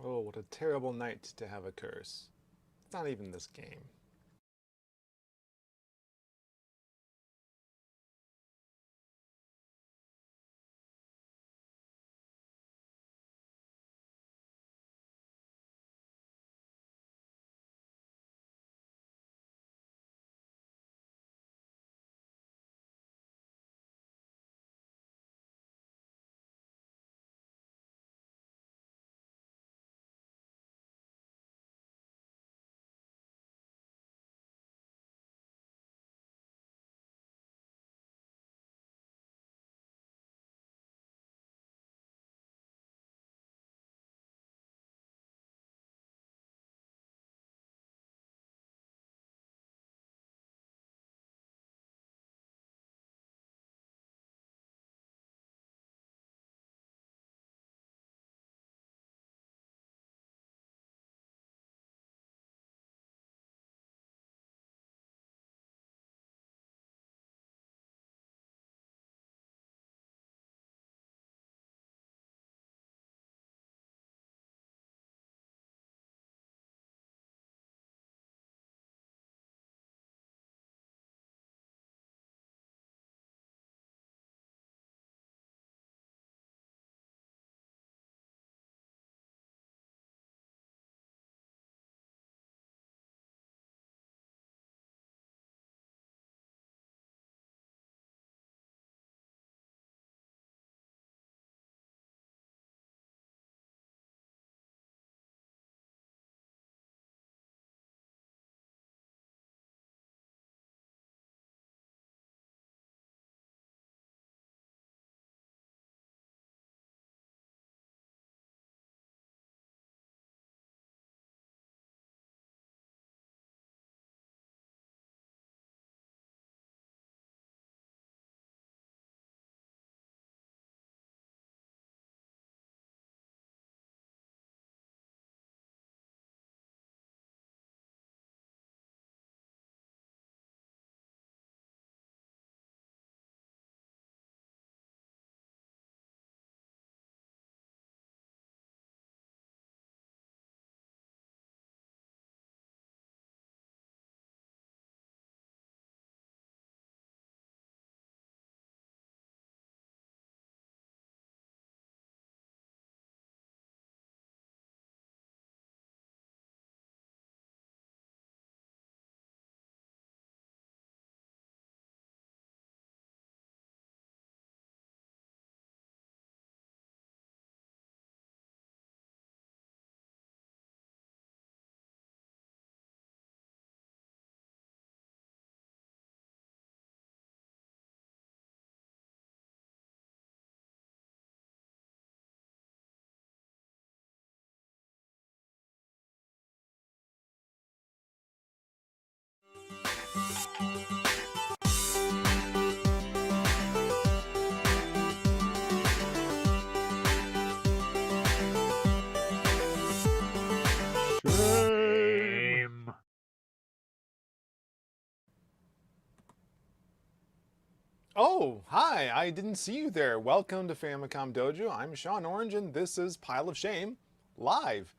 Oh, what a terrible night to have a curse. It's not even this game. Shame. Oh, hi, I didn't see you there. Welcome to Famicom Dojo. I'm Sean Orange, and this is Pile of Shame live.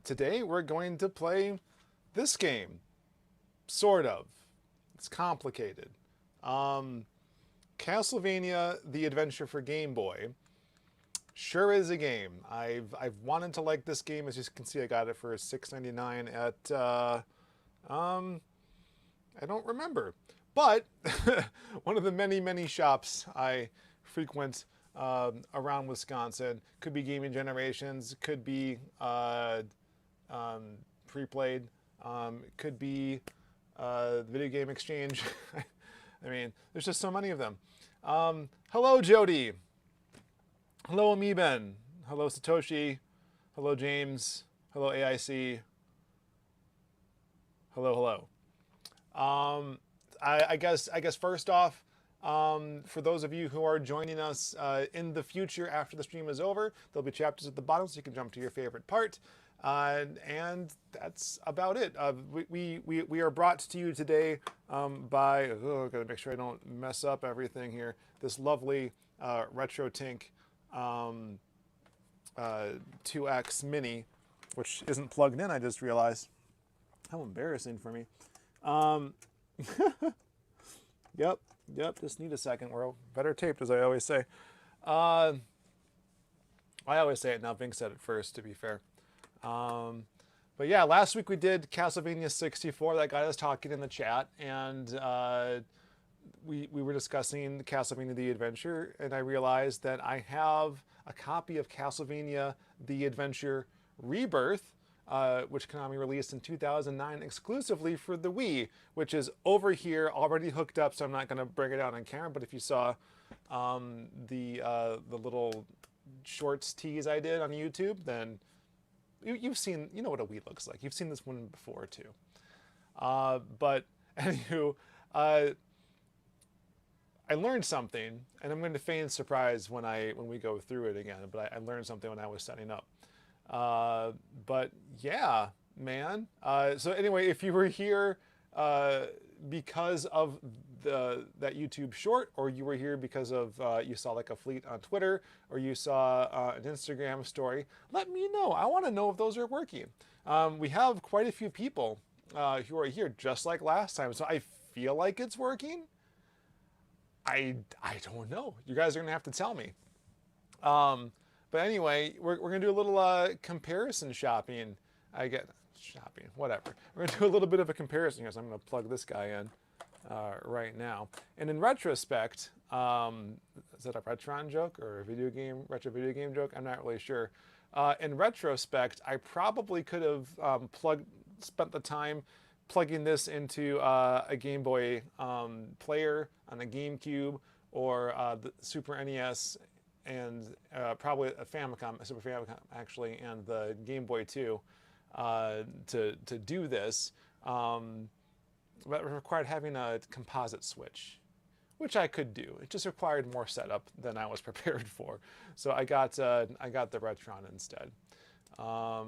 Today we're going to play this game. Sort of. It's complicated. Castlevania: The Adventure for Game Boy sure is a game. I've wanted to like this game. As you can see, I got it for $6.99 at I don't remember. But one of the many shops I frequent around Wisconsin, could be Gaming Generations, could be Pre-Played, could be Video Game Exchange. I mean, there's just so many of them. Hello, Jody. Hello, Amiben. Hello, Satoshi. Hello, James. Hello, AIC. Hello. I guess first off, for those of you who are joining us in the future after the stream is over, there'll be chapters at the bottom so you can jump to your favorite part. And that's about it. We are brought to you today by, gotta make sure I don't mess up everything here, this lovely Retro Tink 2X Mini which isn't plugged in, I just realized. How embarrassing for me. Yep, just need a second. We're better taped, as I always say. I always say it now. Vink said it first, to be fair. But yeah, last week we did Castlevania 64. That got us talking in the chat, and we were discussing Castlevania The Adventure, and I realized that I have a copy of Castlevania The Adventure Rebirth, which Konami released in 2009 exclusively for the Wii, which is over here, already hooked up, so I'm not going to bring it out on camera, but if you saw the little shorts tease I did on YouTube, then you've seen, you know what a Wii looks like. You've seen this one before too. But anywho, I learned something, and I'm going to feign surprise when we go through it again, but I learned something when I was setting up. But yeah, man. So anyway, if you were here because of that YouTube short, or you were here because of you saw like a fleet on Twitter, or you saw an Instagram story, let me know. I want to know if those are working. We have quite a few people who are here, just like last time, so I feel like it's working. I don't know. You guys are gonna have to tell me. But anyway, we're gonna do a little comparison shopping. Whatever. We're gonna do a little bit of a comparison here, so I'm gonna plug this guy in right now. And in retrospect, is that a Retron joke or a retro video game joke? I'm not really sure. In retrospect, I probably could have spent the time plugging this into a Game Boy player on a GameCube, or the Super NES, and probably a Famicom, a Super Famicom actually, and the Game Boy 2 to do this. But it required having a composite switch, which I could do. It just required more setup than I was prepared for. So I got the Retron instead. All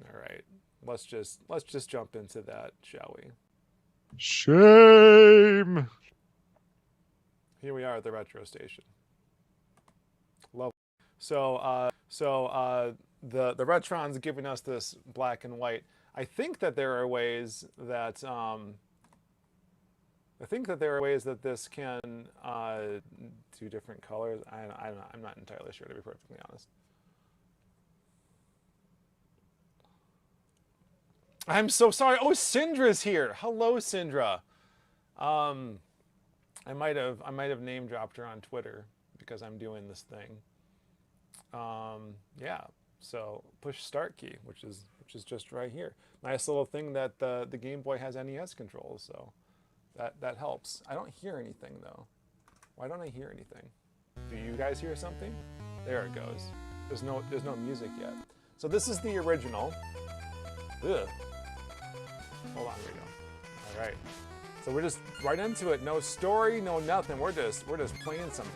right. Let's just jump into that, shall we? Shame. Here we are at the retro station. Lovely. So the Retron's giving us this black and white. I think that there are ways that this can do different colors. I'm not entirely sure, to be perfectly honest. I'm so sorry. Oh, Syndra's here. Hello, Syndra. I might have name dropped her on Twitter because I'm doing this thing. Yeah. So push start key, which is just right here. Nice little thing that the Game Boy has NES controls, so that helps. I don't hear anything though. Why don't I hear anything? Do you guys hear something? There it goes. There's no music yet. So this is the original. Ugh. Hold on, here we go. All right. So we're just right into it. No story, no nothing. We're just playing some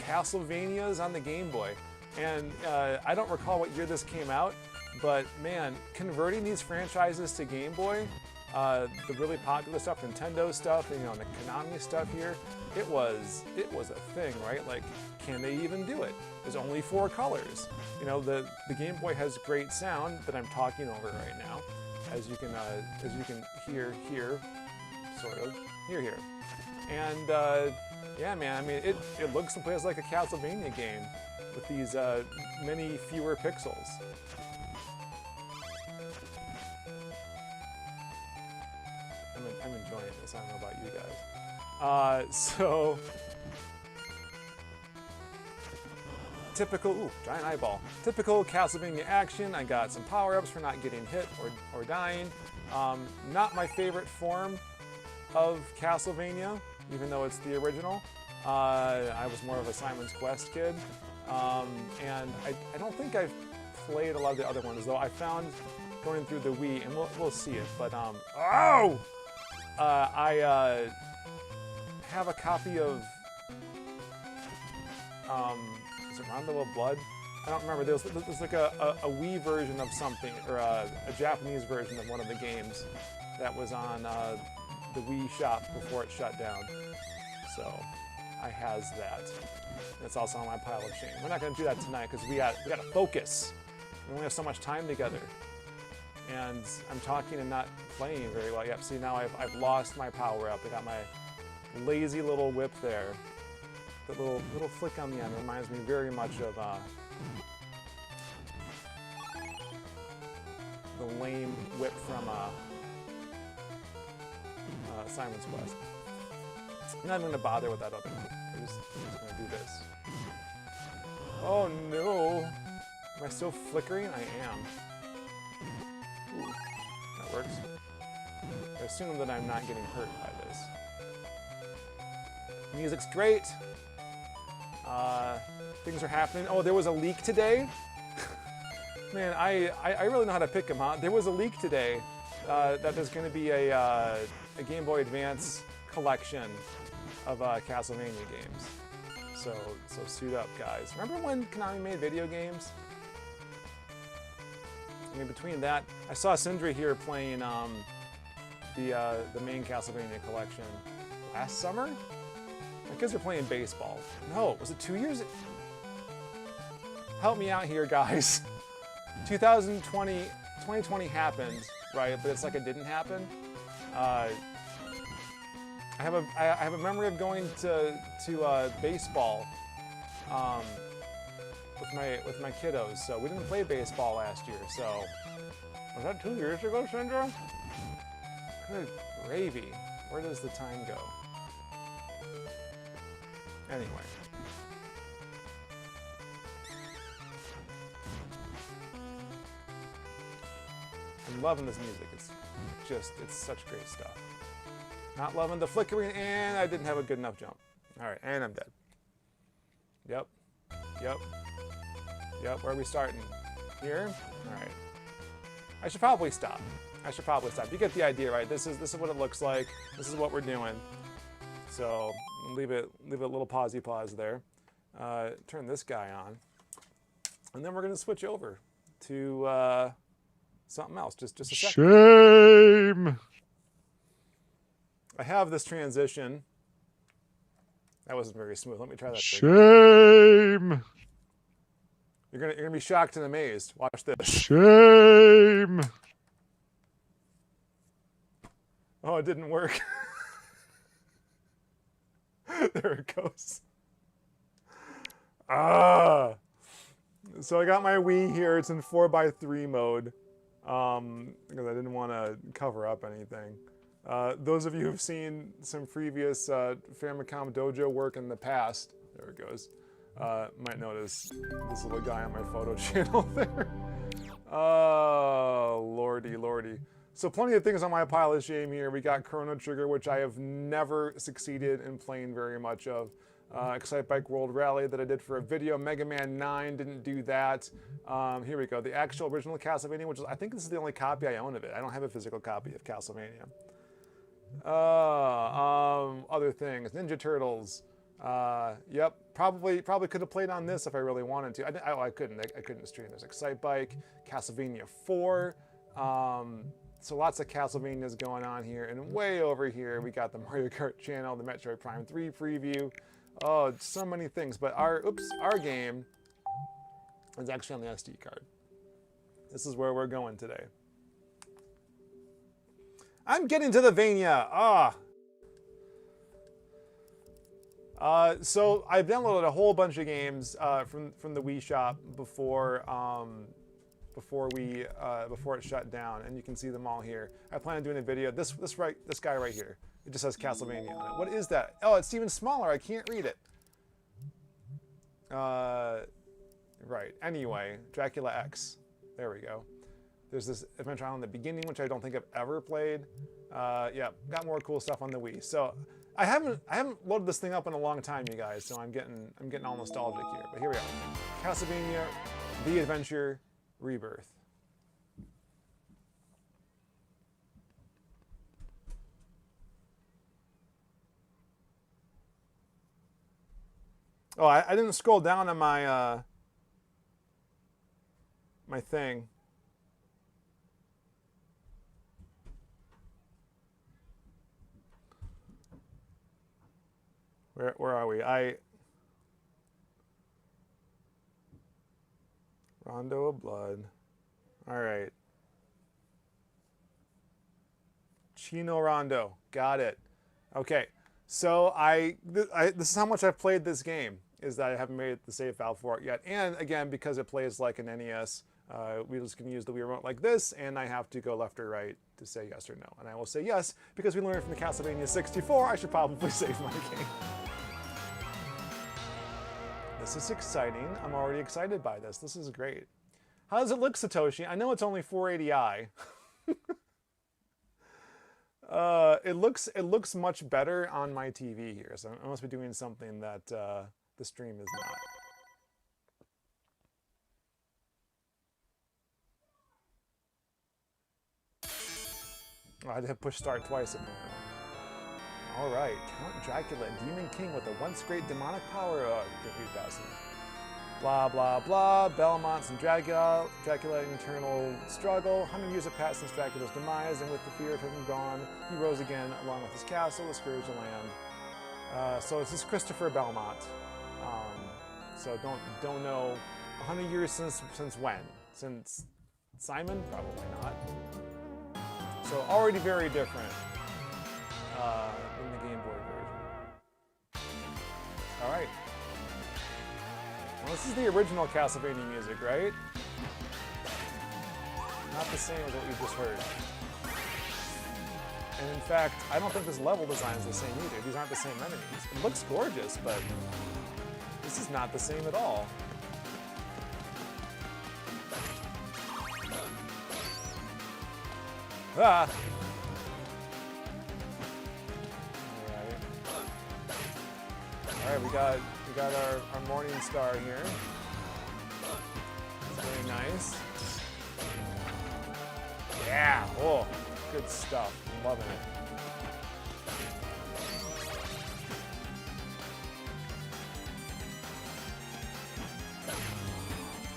Castlevanias on the Game Boy. And I don't recall what year this came out, but man, converting these franchises to Game Boy, the really popular stuff, Nintendo stuff, and, the Konami stuff here, it was a thing, right? Like, can they even do it? There's only 4 colors. The Game Boy has great sound that I'm talking over right now, as you can hear here, sort of here. And yeah, man, I mean, it looks and plays like a Castlevania game with these many fewer pixels. I'm enjoying this. I don't know about you guys. So typical, giant eyeball. Typical Castlevania action. I got some power-ups for not getting hit or dying. Not my favorite form of Castlevania, even though it's the original. I was more of a Simon's Quest kid. And I don't think I've played a lot of the other ones, though I found going through the Wii, and we'll see it, but, I have a copy of, is it Rondo of Blood? I don't remember. There's like a Wii version of something, or a Japanese version of one of the games that was on the Wii shop before it shut down. So I has that. It's also on my pile of shame. We're not going to do that tonight because we got to focus. We only have so much time together. and I'm talking and not playing very well. Yep, see now I've lost my power up. I got my lazy little whip there. The little flick on the end reminds me very much of the lame whip from Simon's Quest. I'm not even going to bother with that other one. I'm just going to do this. Oh no! Am I still flickering? I am. Ooh, that works. I assume that I'm not getting hurt by this. Music's great. Things are happening. Oh, there was a leak today? Man, I really know how to pick them, huh? There was a leak today that there's going to be a Game Boy Advance collection of Castlevania games. So suit up, guys. Remember when Konami made video games? I mean, between that, I saw Sindri here playing the main Castlevania collection last summer. My kids are playing baseball. No, was it 2 years? Help me out here, guys. 2020 happened, right? But it's like it didn't happen. I have a memory of going to baseball with my kiddos. So we didn't play baseball last year. So was that 2 years ago, Syndrome? Good gravy. Where does the time go? Anyway. I'm loving this music. It's such great stuff. Not loving the flickering, and I didn't have a good enough jump. All right, and I'm dead. Yep. Where are we starting? Here? All right. I should probably stop. You get the idea, right? This is what it looks like. This is what we're doing. So leave it a little pausey pause there. Turn this guy on, and then we're gonna switch over to something else. Just a second. Shame. I have this transition. That wasn't very smooth. Let me try that. Shame. You're gonna be shocked and amazed. Watch this. Shame. Oh, it didn't work. There it goes. So I got my Wii here. It's in 4:3 mode because I didn't want to cover up anything. Those of you who've seen some previous Famicom Dojo work in the past, there it goes, might notice this little guy on my photo channel there. Oh, lordy. So plenty of things on my pile of shame here. We got Chrono Trigger, which I have never succeeded in playing very much of. Excite Bike World Rally that I did for a video. Mega Man 9, didn't do that. Here we go. The actual original Castlevania, which is, I think this is the only copy I own of it. I don't have a physical copy of Castlevania. Other things. Ninja Turtles. Yep. Probably could have played on this if I really wanted to. I couldn't. I couldn't stream. There's Excite Bike, Castlevania 4. So lots of Castlevanias going on here. And way over here, we got the Mario Kart channel, the Metroid Prime 3 preview. Oh, so many things. But our game is actually on the SD card. This is where we're going today. I'm getting to the Vania. So I've downloaded a whole bunch of games from the Wii shop before it shut down, and you can see them all here. I plan on doing a video. This guy right here. It just says Castlevania on it. What is that? Oh, it's even smaller. I can't read it. Right. Anyway, Dracula X. There we go. There's this Adventure Island in the beginning, which I don't think I've ever played. Yeah, got more cool stuff on the Wii. So I haven't loaded this thing up in a long time, you guys. So I'm getting all nostalgic here. But here we are. Castlevania: The Adventure Rebirth. Oh, I didn't scroll down on my my thing. Where are we? Rondo of Blood. All right. Chino Rondo. Got it. Okay. So this is how much I've played this game, is that I haven't made the save file for it yet. And again, because it plays like an NES, we're just going to use the Wii remote like this, and I have to go left or right to say yes or no. And I will say yes, because we learned from the Castlevania 64, I should probably save my game. This is exciting. I'm already excited by this. This is great. How does it look, Satoshi? I know it's only 480i. It looks much better on my TV here, so I must be doing something that the stream is not. Oh, I had to push start twice apparently. All right, Count Dracula, Demon King with a once great demonic power. Oh, good read fast enough. Blah blah blah. Belmonts and Dracula in eternal struggle. 100 years have passed since Dracula's demise, and with the fear of him gone, he rose again along with his castle, the scourge of land. So this is Christopher Belmont. So don't know. 100 years since when? Since Simon? Probably not. So already very different in the Game Boy version. All right. Well, this is the original Castlevania music, right? Not the same as what you just heard. And in fact, I don't think this level design is the same either. These aren't the same enemies. It looks gorgeous, but this is not the same at all. Ah! Alright, we got our morning star here. It's very nice. Yeah! Oh, good stuff. I'm loving it.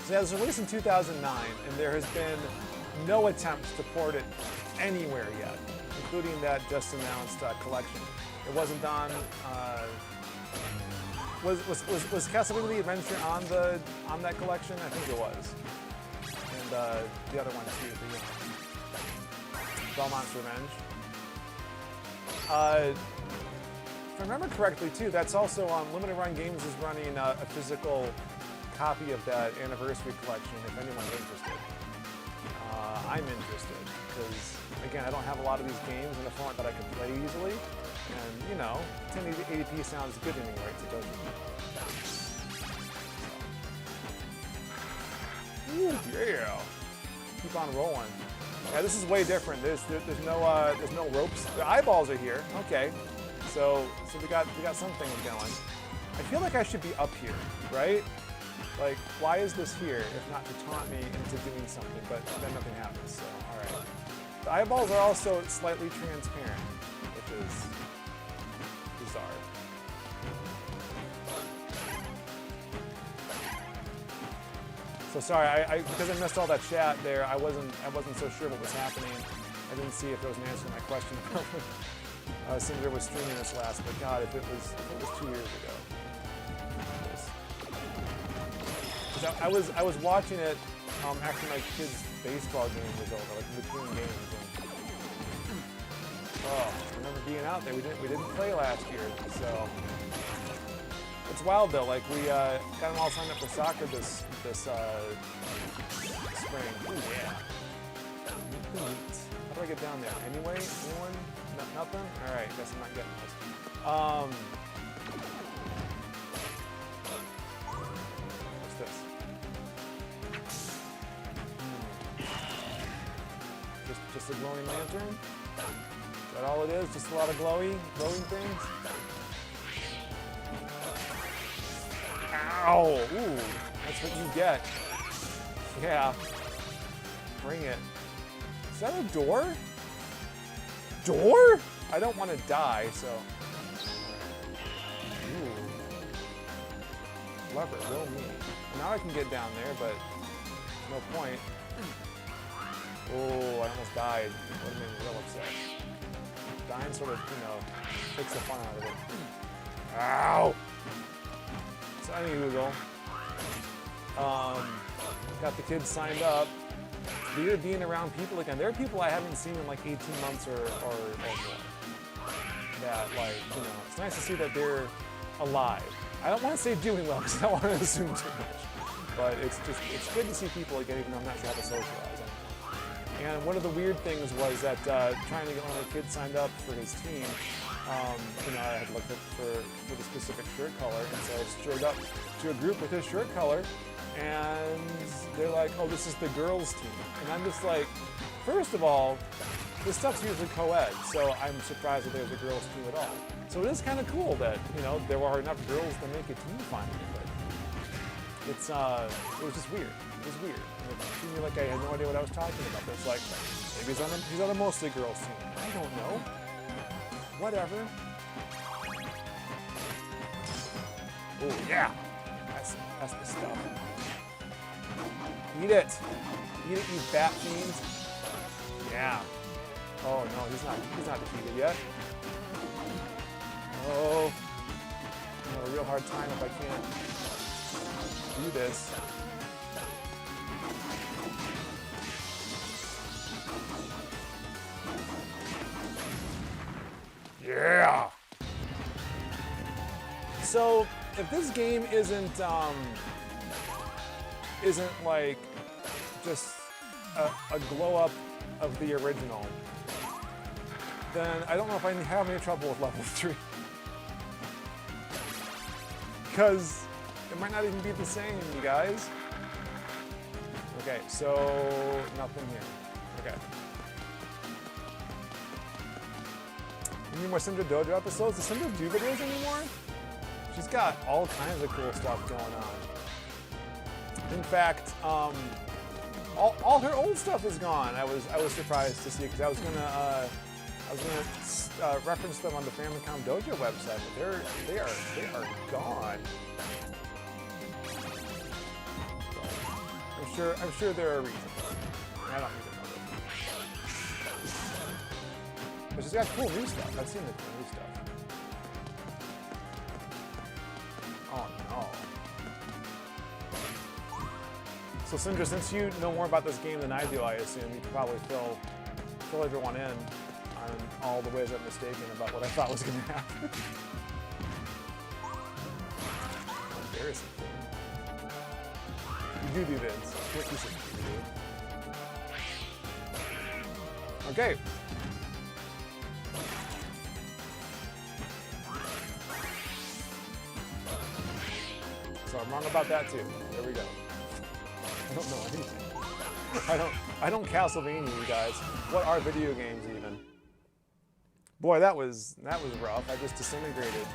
So yeah, it was released in 2009, and there has been no attempt to port it anywhere yet, including that just announced collection. It wasn't done. Was Castlevania the Adventure on that collection? I think it was, and the other one too, Belmont's Revenge. If I remember correctly too, that's also Limited Run Games is running a physical copy of that anniversary collection. If anyone's interested, I'm interested because again, I don't have a lot of these games in a format that I can play easily. And, you know, 1080p sounds good anyway, it's a Dojo. Ooh, yeah. Keep on rolling. Yeah, this is way different. There's no ropes. The eyeballs are here. Okay. So we got something going. I feel like I should be up here, right? Like, why is this here if not to taunt me into doing something, but then nothing happens, so alright. The eyeballs are also slightly transparent, which is bizarre. So sorry, because I missed all that chat there, I wasn't so sure what was happening. I didn't see if there was an answer to my question. Cinder was streaming this last, but God, if it was 2 years ago. I was watching it after my kid's baseball game was over, like in between games. And, oh, I remember being out there. We didn't play last year, so it's wild though. Like we got them all signed up for soccer this spring. Ooh, yeah. How do I get down there? Anyway, anyone? Nothing? All right, guess I'm not getting this. What's this? Just a glowing lantern? Is that all it is? Just a lot of glowing things? Ow! Ooh, that's what you get. Yeah. Bring it. Is that a door? Door? I don't want to die, so... Ooh. Lever, real neat. Now I can get down there, but no point. Oh, I almost died. That would have made me real upset. Dying sort of, you know, takes the fun out of it. Ow! So anyway, got the kids signed up. weird being around people again. There are people I haven't seen in like 18 months or more. That, like, you know, it's nice to see that they're alive. I don't want to say doing well because I don't want to assume too much. But it's good to see people again, even though I'm not sure how to socialize anymore. And one of the weird things was that trying to get one of the kids signed up for his team, you know, I had looked for the specific shirt color, and so I showed up to a group with his shirt color, and they're like, oh, this is the girls' team. And I'm just like, first of all, this stuff's usually co-ed, so I'm surprised that there's a girls' team at all. So it is kind of cool that, you know, there were enough girls to make a team finally, but it's, it was just weird. It was weird. And it seemed like I had no idea what I was talking about. But it's like, maybe he's on a mostly girls' team. I don't know. Whatever. Oh, yeah. That's the stuff. Eat it. Eat it, you bat fiends. Yeah. Oh no, he's not defeated yet. Oh, I have a real hard time if I can't do this. Yeah. So if this game isn't like just a glow up of the original, then I don't know if I have any trouble with level 3. Because it might not even be the same, you guys. Okay, so nothing here. Okay. Any more Cinder Dojo episodes? Does Cinder do videos anymore? She's got all kinds of cool stuff going on. In fact, all her old stuff is gone. I was surprised to see, because I was gonna reference them on the Famicom Dojo website, but they are gone. I'm sure there are reasons. I don't even know this. But she's got cool new stuff. I've seen the cool new stuff. Oh no. So Sindra, since you know more about this game than I do, I assume you could probably fill everyone in on all the ways I'm mistaken about what I thought was going to happen. Embarrassing. You do this. What you should do. Okay. So I'm wrong about that too. There we go. I don't know anything. I don't Castlevania, you guys. What are video games even? Boy, that was rough. I just disintegrated.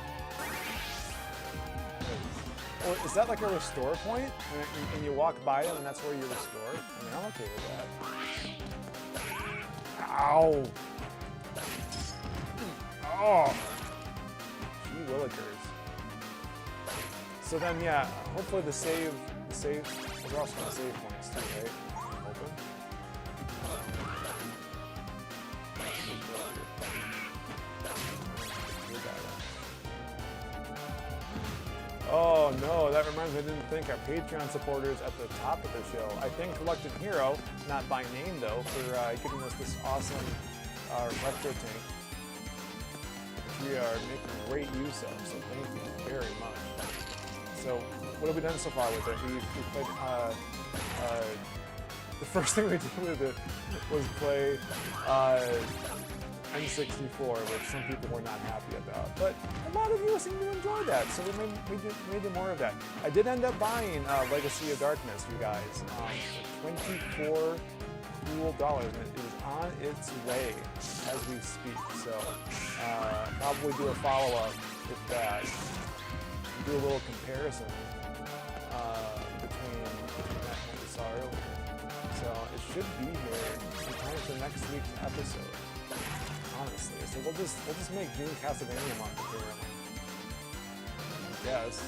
Or is that like a restore point? And you walk by them and that's where you restore? I mean, I'm okay with that. Ow! Oh! Gee willikers. So then, yeah, hopefully the save, we're also gonna save points too, right? Open. Oh no, that reminds me, I didn't thank our Patreon supporters at the top of the show. I thank Reluctant Hero, not by name though, for giving us this awesome retro tank, which we are making great use of, so thank you very much. So, what have we done so far with it? We played, the first thing we did with it was play N64, which some people were not happy about. But a lot of you seem to enjoy that, so we made more of that. I did end up buying Legacy of Darkness, you guys, for $24 cool dollars, and it is on its way as we speak. So probably do a follow-up with that. Do a little comparison between that and what we saw earlier. So it should be here in time for next week's episode. Honestly, so we'll just make June Castlevania month apparently. I guess.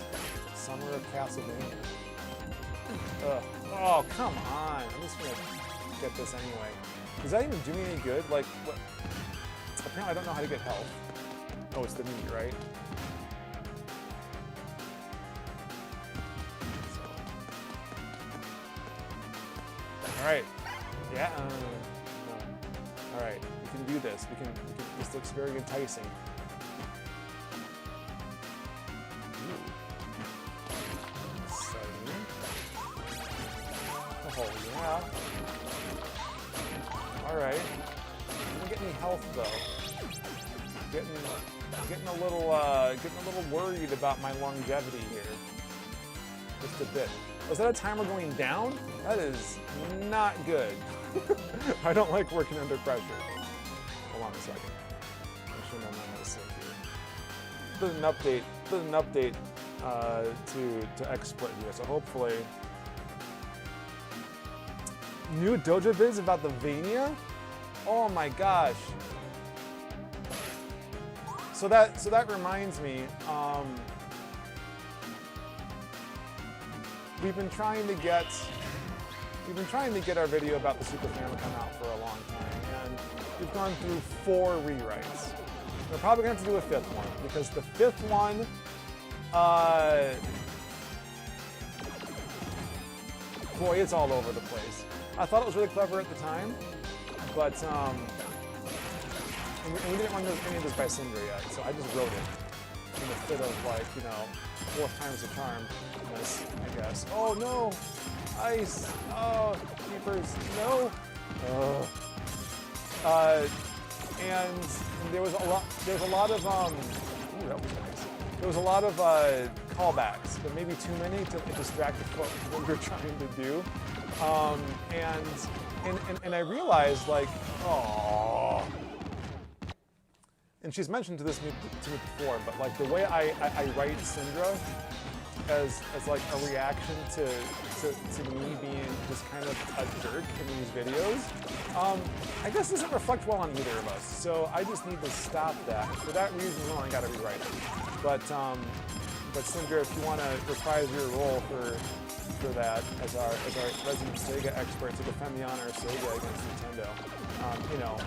Summer of Castlevania. Ugh. Oh, come on. I'm just gonna get this anyway. Does that even do me any good? Like, what? Apparently I don't know how to get health. Oh, it's the meat, right? Alright. Yeah. All right, we can do this. We can. This looks very enticing. Exciting. Oh yeah. All right. I don't get any health though. Getting a little worried about my longevity here. Just a bit. Was that a timer going down? That is not good. I don't like working under pressure. Hold on a second. I'm sure I'm not sick here. There's an update to XSplit here, so hopefully. New Dojo vids about the Vania? Oh my gosh. So that reminds me, we've been trying to get our video about the Super Famicom out for a long time, and we've gone through 4 rewrites. We're probably going to have to do a 5th one, because the 5th one, boy, it's all over the place. I thought it was really clever at the time, but and we didn't run any of this by Syndra yet, so I just wrote it in the fit of, like, you know, 4th time's the charm, I guess. Oh no! Ice! Oh, keepers, no! And there was a lot of ooh, that was nice. There was a lot of callbacks, but maybe too many to distract what we were trying to do. And I realized, like, oh. And she's mentioned to me before, but like the way I write Syndra as like a reaction to me being just kind of a jerk in these videos, I guess doesn't reflect well on either of us. So I just need to stop that. For that reason alone, I got to rewrite it. But Syndra, if you want to reprise your role for that as our resident Sega expert to defend the honor of Sega against Nintendo, you know,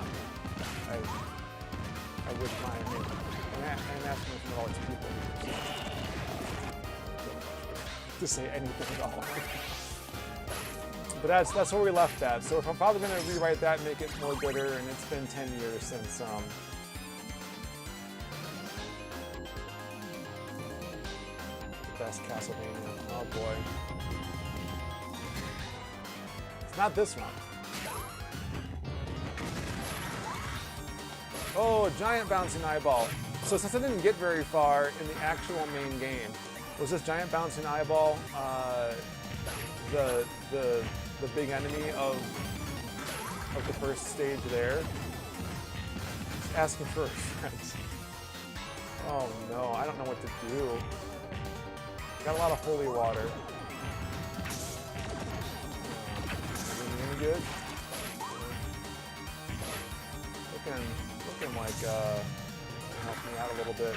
I wouldn't mind. I mean, I'm asking for all its people here, so, to say anything at all. But that's where we left that. So if I'm probably going to rewrite that, make it more gooder, and it's been 10 years since the best Castlevania. Oh boy. It's not this one. Oh, a giant bouncing eyeball. So since I didn't get very far in the actual main game, was this giant bouncing eyeball the big enemy of the first stage there? Just asking for a friend. Oh no, I don't know what to do. Got a lot of holy water. Any good? Looking like help me out a little bit.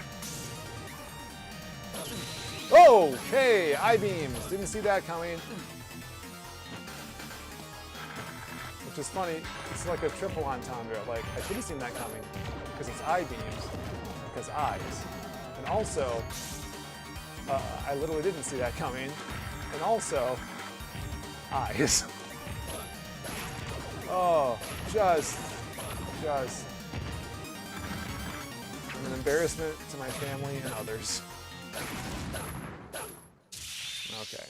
Oh, hey, I-beams. Didn't see that coming. Which is funny. It's like a triple entendre. Like, I should have seen that coming because it's I-beams, because eyes. And also, I literally didn't see that coming. And also, eyes. Oh, just. I'm an embarrassment to my family and others. Okay.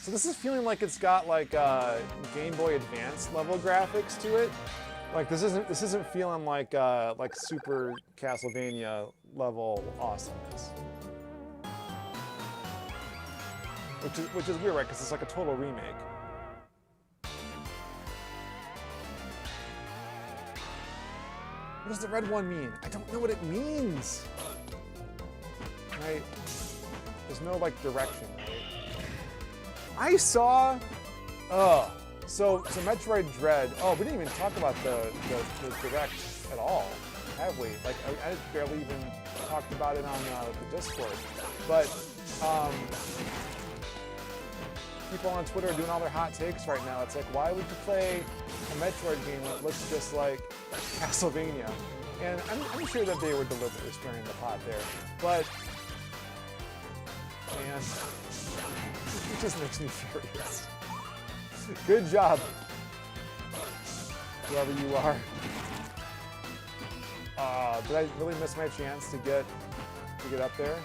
So this is feeling like it's got like Game Boy Advance level graphics to it. Like this isn't feeling like Super Castlevania level awesomeness. Which is weird, right? Because it's like a total remake. What does the red one mean? I don't know what it means. Right? There's no like direction, right? I saw. So Metroid Dread. Oh, we didn't even talk about the direct at all, have we? Like I barely even talked about it on the Discord. But people on Twitter are doing all their hot takes right now. It's like, why would you play a Metroid game that looks just like Castlevania? And I'm sure that they were deliberately stirring the pot there. But, man, it just makes me furious. Good job. Whoever you are. Did I really miss my chance to get up there?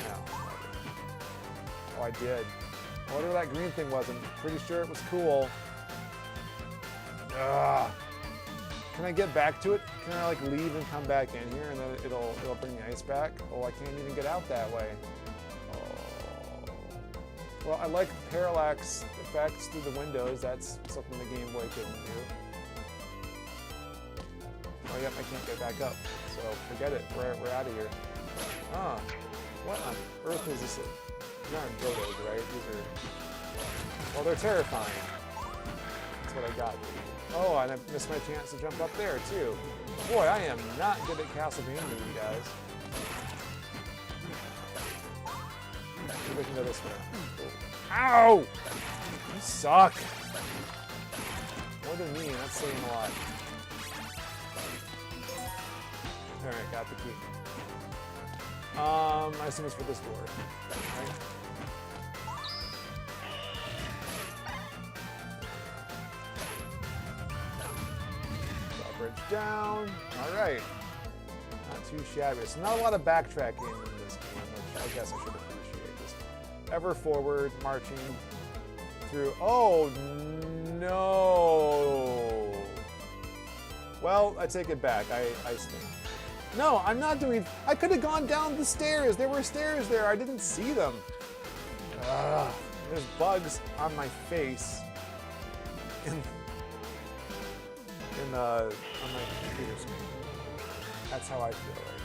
No. Oh, I did. Whatever that green thing was, I'm pretty sure it was cool. Ugh. Can I get back to it? Can I like leave and come back in here and then it'll bring the ice back? Oh, I can't even get out that way. Oh. Well, I like parallax effects through the windows. That's something the Game Boy couldn't do. Oh, yep, I can't get back up. So forget it. We're out of here. Ah, what on earth is this? These aren't Dojos, right? These are. Well, they're terrifying. That's what I got. Oh, and I missed my chance to jump up there, too. Boy, I am not good at Castlevania, you guys. See if I can go this way. Ow! You suck! More than me, that's saying a lot. Alright, got the key. I assume it's for this door, right? Bridge down. All right. Not too shabby. So not a lot of backtracking in this game, which I guess I should appreciate. Just ever forward, marching through. Oh, no. Well, I take it back. I stink. No, I'm not doing... I could have gone down the stairs. There were stairs there. I didn't see them. Ugh. There's bugs on my face. On my computer screen. That's how I feel right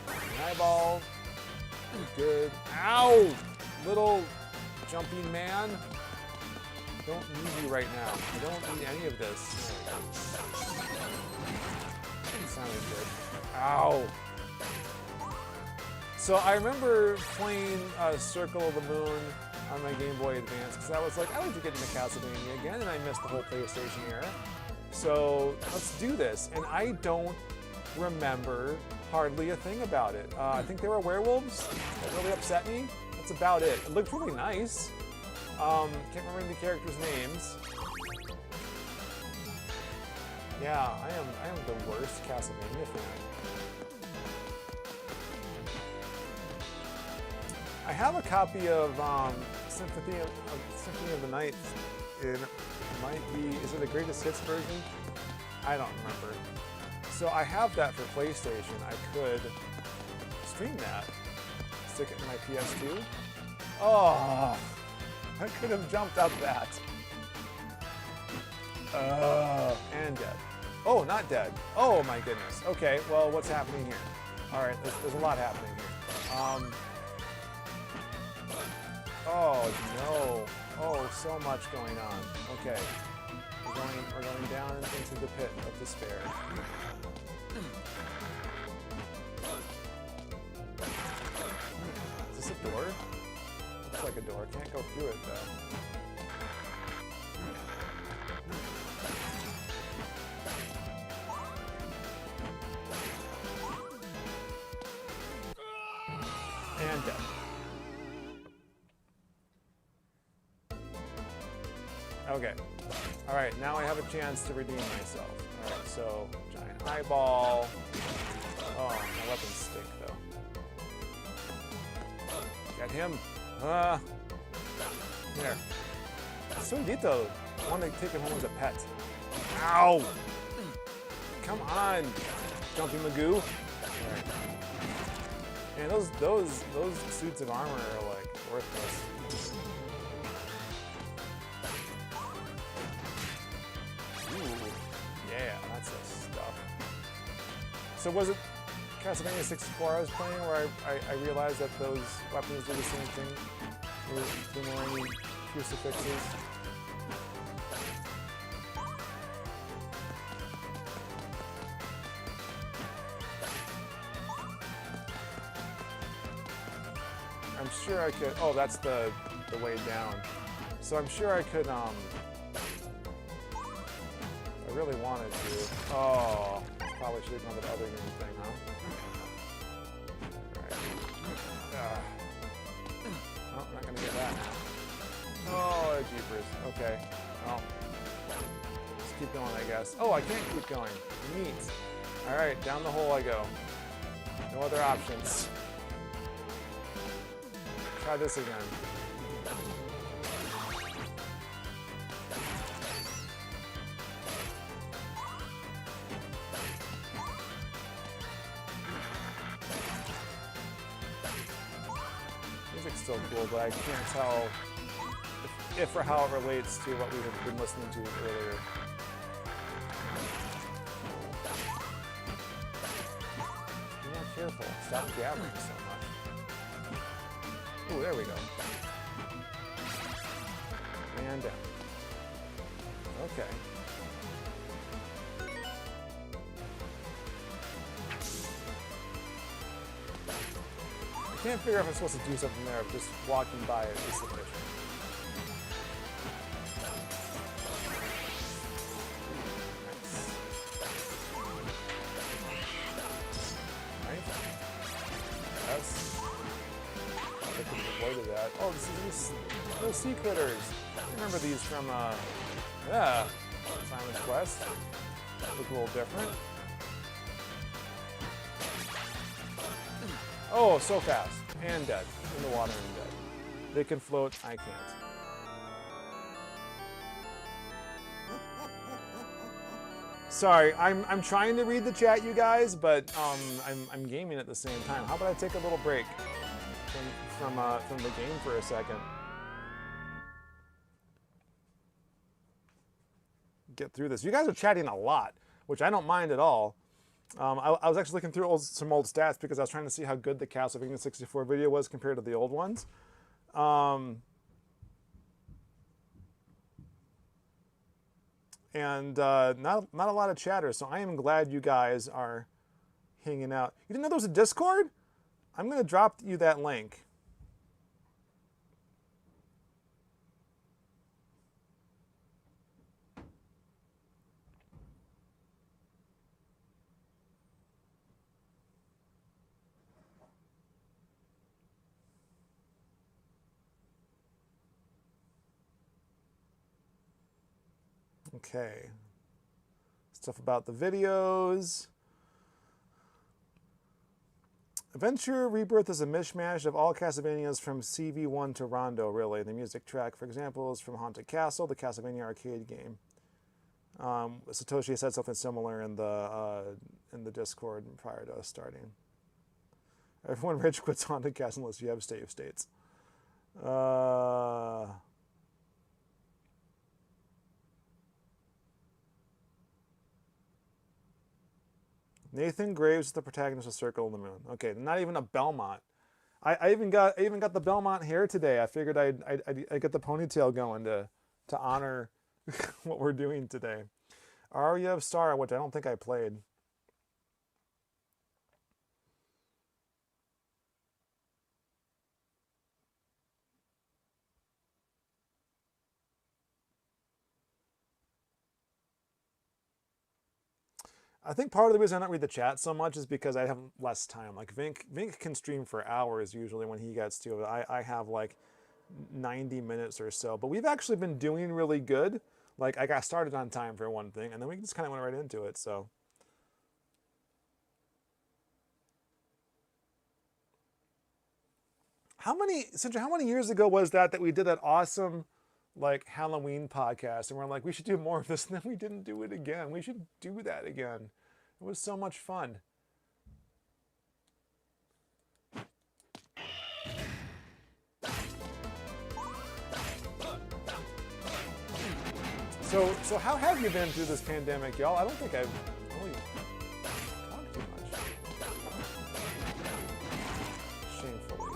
now. An eyeball. Good. Ow! Little jumping man. Don't need you right now. I don't need any of this. That sounded good. Ow! So I remember playing Circle of the Moon on my Game Boy Advance because I was like, I like to get into Castlevania again, and I missed the whole PlayStation era. So let's do this. And I don't remember hardly a thing about it. I think there were werewolves that really upset me. That's about it. It looked really nice. Can't remember any characters' names. Yeah, I am the worst Castlevania fan. I have a copy of Symphony of the Night. It might be, is it the Greatest Hits version? I don't remember. So I have that for PlayStation. I could stream that. Stick it in my PS2. Oh, I could have jumped up that. And dead. Oh, not dead. Oh my goodness. Okay, well, what's happening here? All right, there's a lot happening here. Oh no! Oh, so much going on. Okay, we're going down into the pit of despair. Is this a door? Looks like a door. Can't go through it though. And dead. Okay. All right, now I have a chance to redeem myself. All right, so giant eyeball. Oh, my weapons stink though. Get him. There. Sundito. I want to take him home as a pet. Ow! Come on, Jumpy Magoo. All right. And those suits of armor are like worthless. Ooh, yeah, that's the stuff. So was it Castlevania 64 I was playing where I realized that those weapons do the same thing? There were only crucifixes. I'm sure I could, oh, that's the way down. So I'm sure I could, I really wanted to. Oh, probably should have done the other green thing, huh? Alright. Oh, I'm not gonna get that now. Oh, jeepers. Okay. Well, let's keep going, I guess. Oh, I can't keep going. Neat. All right, down the hole I go. No other options. Try this again. Music's still cool, but I can't tell if or how it relates to what we have been listening to earlier. Be more careful. Stop gabbling so much. Ooh, there we go. And down. Okay. I can't figure out if I'm supposed to do something there, but just walking by it is sufficient. That. Oh, this is these little sea critters. I remember these from, yeah, Simon's Quest. Look a little different. Oh, so fast. And dead. In the water and dead. They can float, I can't. Sorry, I'm trying to read the chat, you guys, but I'm gaming at the same time. How about I take a little break from the game for a second? Get through this. You guys are chatting a lot, which I don't mind at all. I was actually looking through some old stats because I was trying to see how good the Castlevania 64 video was compared to the old ones. And not a lot of chatter, so I am glad you guys are hanging out. You didn't know there was a Discord? I'm going to drop you that link. Okay. Stuff about the videos. Adventure Rebirth is a mishmash of all Castlevanias from CV1 to Rondo, really. The music track, for example, is from Haunted Castle, the Castlevania arcade game. Satoshi said something similar in the Discord prior to us starting. Everyone rich quits Haunted Castle unless you have save states. Nathan Graves is the protagonist of Circle of the Moon. Okay, not even a Belmont. I even got the Belmont hair today. I figured I'd get the ponytail going to honor what we're doing today. Aria of Star, which I don't think I played. I think part of the reason I don't read the chat so much is because I have less time. Like Vink can stream for hours usually when he gets to it. I have like 90 minutes or so. But we've actually been doing really good. Like I got started on time for one thing, and then we just kind of went right into it. So Sandra, how many years ago was that we did that awesome like Halloween podcast, and we're like, we should do more of this, and then we didn't do it again. We should do that again. It was so much fun. So how have you been through this pandemic, y'all? I don't think I've really talked too much. Shamefully.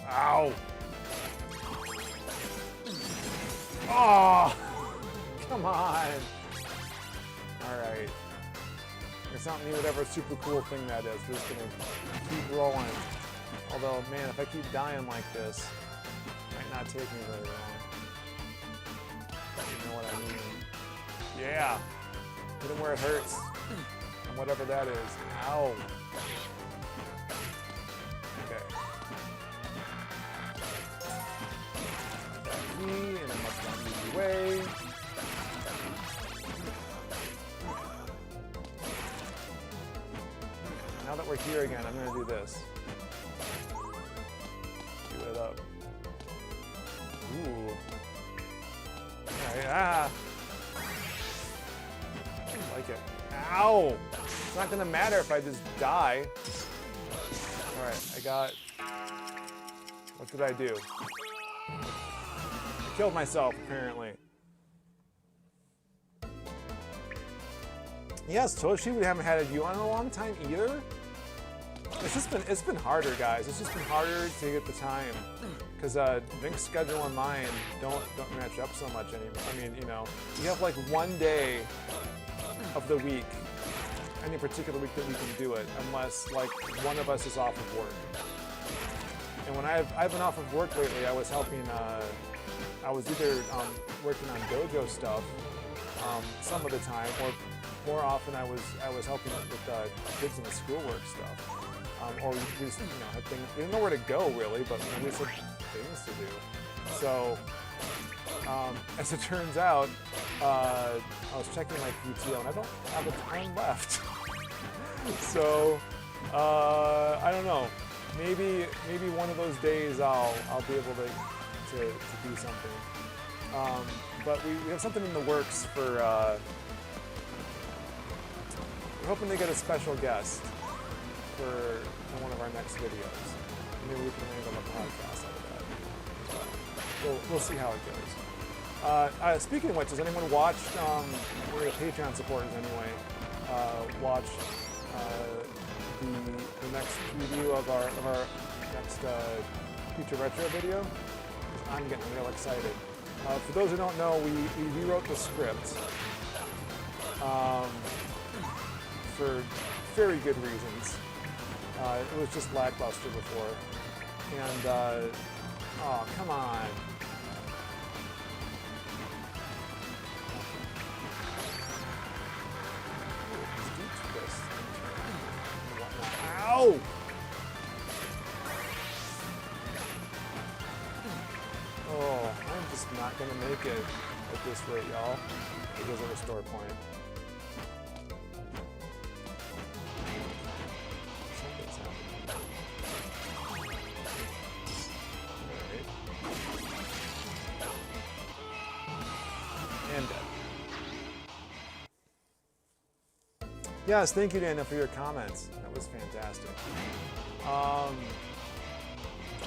Ow! Oh! Come on! Alright. It's not me whatever super cool thing that is. We're just gonna keep rolling. Although, man, if I keep dying like this, it might not take me very long. You know what I mean. Yeah. Hit him where it hurts. And whatever that is. Ow. Okay. That key in a much more easy way. Now that we're here again, I'm going to do this. Do it up. Ooh. Alright, ah! I like it. Ow! It's not going to matter if I just die. Alright, I got... What did I do? I killed myself, apparently. Yes, Toshi, we haven't had a view on in a long time either. It's been harder, guys. It's just been harder to get the time because Vinc's schedule and mine don't match up so much anymore. I mean, you know, you have like one day of the week, any particular week that we can do it, unless like one of us is off of work. And when I've been off of work lately, I was helping. I was either working on Dojo stuff some of the time, or more often I was helping with kids in the schoolwork stuff, or we just had things. We didn't know where to go really, but we just had things to do. So as it turns out, I was checking my PTO and I don't have a ton left. So I don't know. Maybe one of those days I'll be able to do something. But we have something in the works for. We're hoping to get a special guest for one of our next videos. Maybe we can angle a podcast out of that. We'll see how it goes. Speaking of which, has anyone watched, one of the Patreon supporters anyway, watch the next preview of our next Future Retro video? I'm getting real excited. For those who don't know, we rewrote the script. For very good reasons. It was just lackluster before. And, oh, come on. Ow! Oh, I'm just not gonna make it at this rate, y'all. It is a restore point. Yes, thank you, Dana, for your comments. That was fantastic.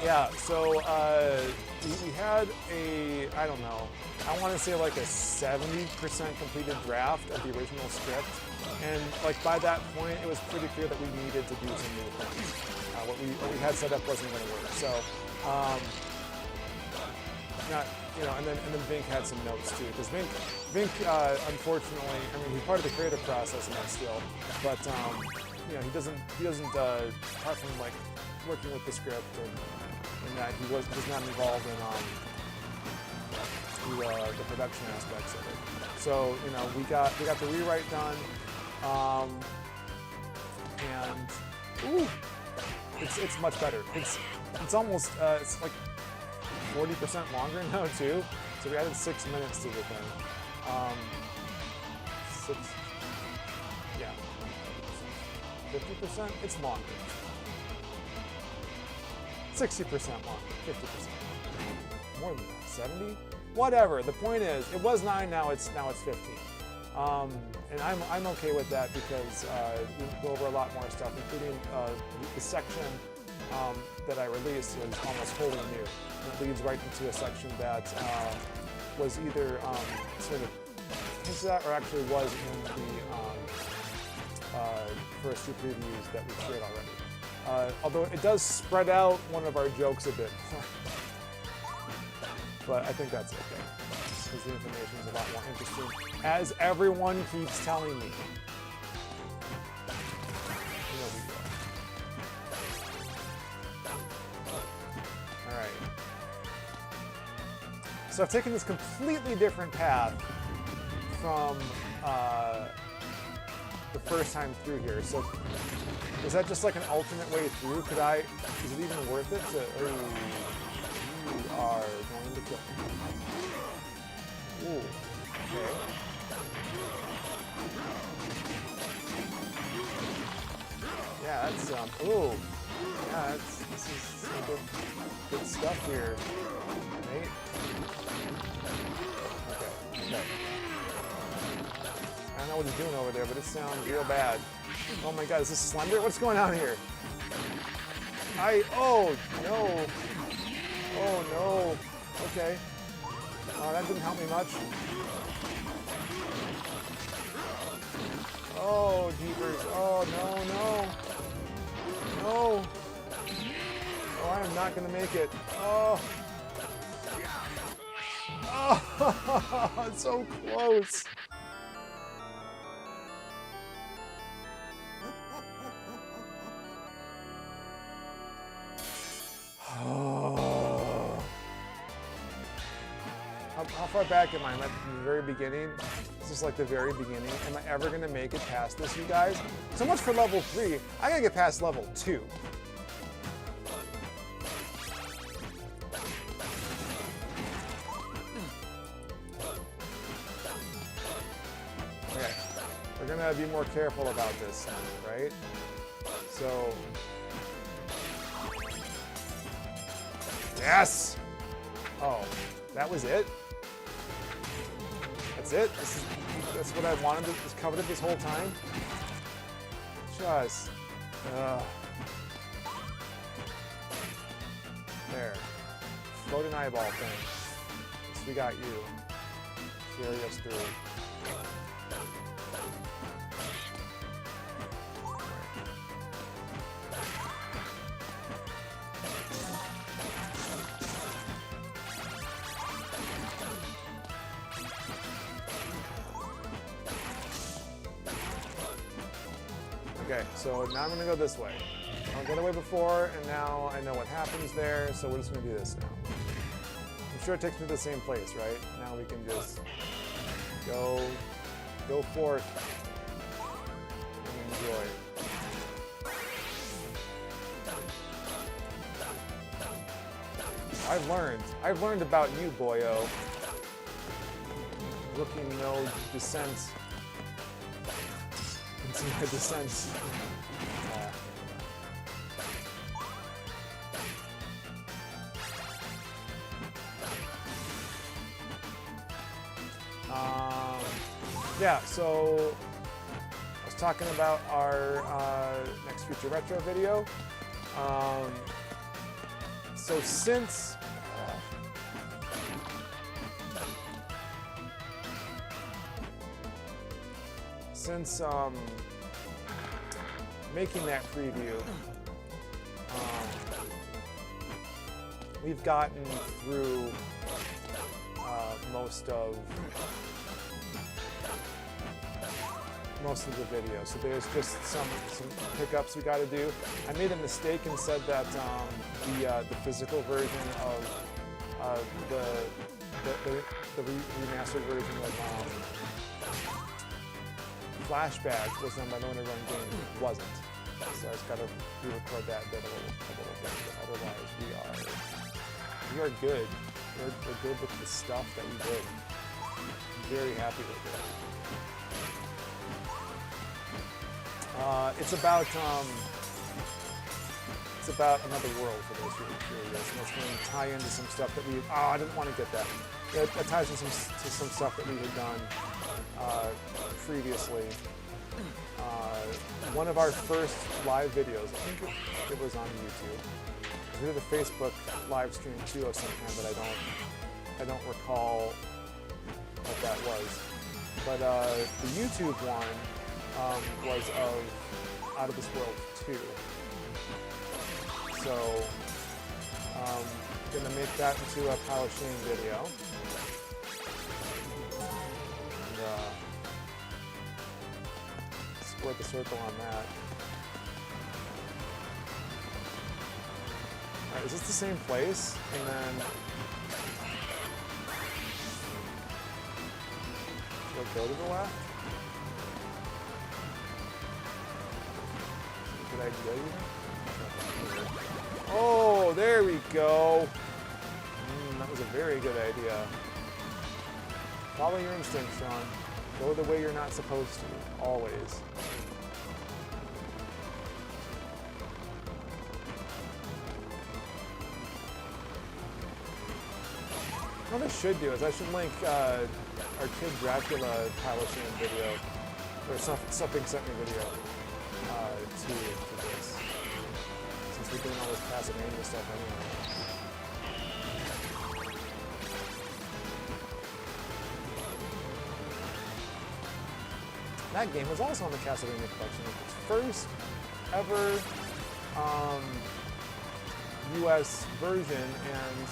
Yeah, so we had a, I don't know, I want to say like a 70% completed draft of the original script. And like by that point, it was pretty clear that we needed to do some new things. What we had set up wasn't going to work. So, and then Vink had some notes too, because Vink, unfortunately, I mean, he's part of the creative process in that still, but he doesn't apart from like working with the script and that he was not involved in the production aspects of it. So we got the rewrite done, and ooh, it's much better. It's almost it's like 40% longer now too. So we added 6 minutes to the thing. 50%? It's longer. 60% longer. 50%. More than that. 70? Whatever. The point is, it was 9. Now it's 15. And I'm okay with that because we go over a lot more stuff, including the section that I released is almost wholly new. And it leads right into a section that was either sort of hinted at or actually was in the first two previews that we shared already. Although it does spread out one of our jokes a bit more. But I think that's okay, because the information is a lot more interesting, as everyone keeps telling me. Alright. So I've taken this completely different path from the first time through here. So is that just like an alternate way through? Is it even worth it to, oh, you are going to kill me. Ooh, okay. Yeah, that's, ooh. Yeah, this is some good stuff here, mate. Okay. I don't know what he's doing over there, but it sounds real bad. Oh my god, is this Slender? What's going on here? Oh no. Oh no. Okay. Oh, that didn't help me much. Oh, jeepers. Oh, no. No. Oh, I am not going to make it. Oh. Oh, it's so close. How far back am I? Am I from the very beginning? Is this like the very beginning? Am I ever going to make it past this, you guys? So much for level 3. I got to get past level 2. Okay. We're going to be more careful about this, right? So... Yes! Oh, that was it? That's it? That's what I wanted, just coveted this whole time? Just... There. Floating eyeball thing. Yes, we got you. Carry us through. Okay, so now I'm gonna go this way. I got away before, and now I know what happens there, so we're just gonna do this now. I'm sure it takes me to the same place, right? Now we can just go forth and enjoy. I've learned about you, boyo. Looking no descent. Into my descent. Yeah, so I was talking about our next Future Retro video. So since making that preview, we've gotten through most of the video, so there's just some pickups we got to do. I made a mistake and said that the physical version of the remastered version of Flashback was done by No One to Run Games. It wasn't, so I just got to re-record that bit a little bit. But otherwise, we are good. We're good with the stuff that we did. I'm very happy with it. It's about another world for those who are curious, and it's going to tie into some stuff that we. Oh, I didn't want to get that. It ties into some stuff that we had done previously. One of our first live videos, I think it was on YouTube. We did a Facebook live stream too of some kind, but I don't recall what that was. But the YouTube one was of Out of This World 2. So I'm gonna make that into a Power Shane video. And square the circle on that. Alright, is this the same place? And then Go to the left? Good idea, even? Oh, there we go. That was a very good idea. Follow your instinct, Sean. Go the way you're not supposed to, always. What I should do is I should link our Kid Dracula piloting video, or something sent me video to this, since we're doing all this Castlevania stuff anyway. That game was also on the Castlevania collection. Its first ever US version, and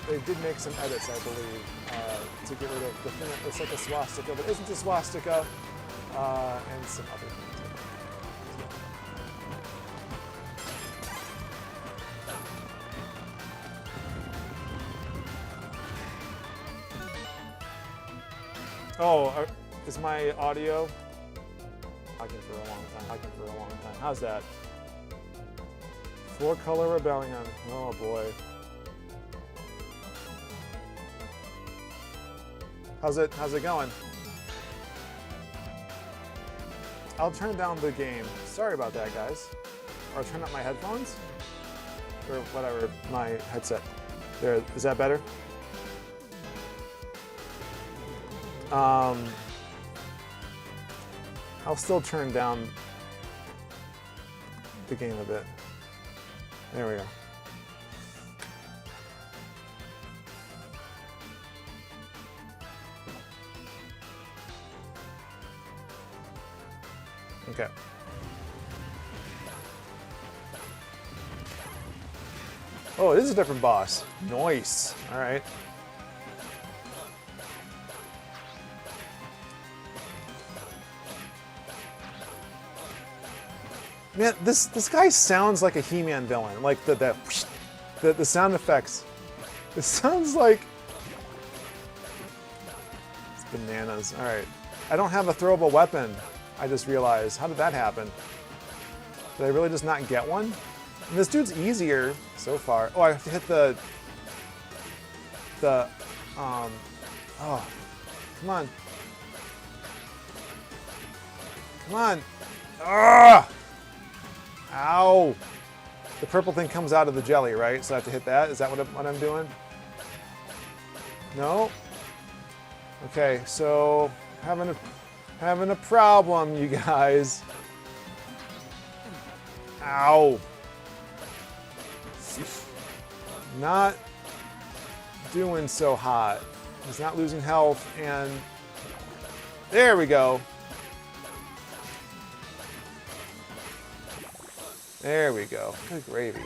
they did make some edits, I believe, to get rid of the thing that looks like a swastika, but isn't a swastika, and some other things. Oh, is my audio? Talking for a long time. How's that? Four Color Rebellion. Oh boy. How's it going? I'll turn down the game. Sorry about that, guys. Or turn up my headphones? Or whatever, my headset. There, is that better? I'll still turn down the game a bit. There we go. Okay. Oh, this is a different boss. Nice. All right. Man, this guy sounds like a He-Man villain. Like the sound effects. It sounds like it's bananas. All right. I don't have a throwable weapon. I just realized. How did that happen? Did I really just not get one? And this dude's easier so far. Oh, I have to hit oh, come on. Come on. Ah! Ow! The purple thing comes out of the jelly, right? So I have to hit that? Is that what I'm doing? No? Okay, so having a problem, you guys. Ow! Not doing so hot. He's not losing health, and there we go. There we go. Good gravy.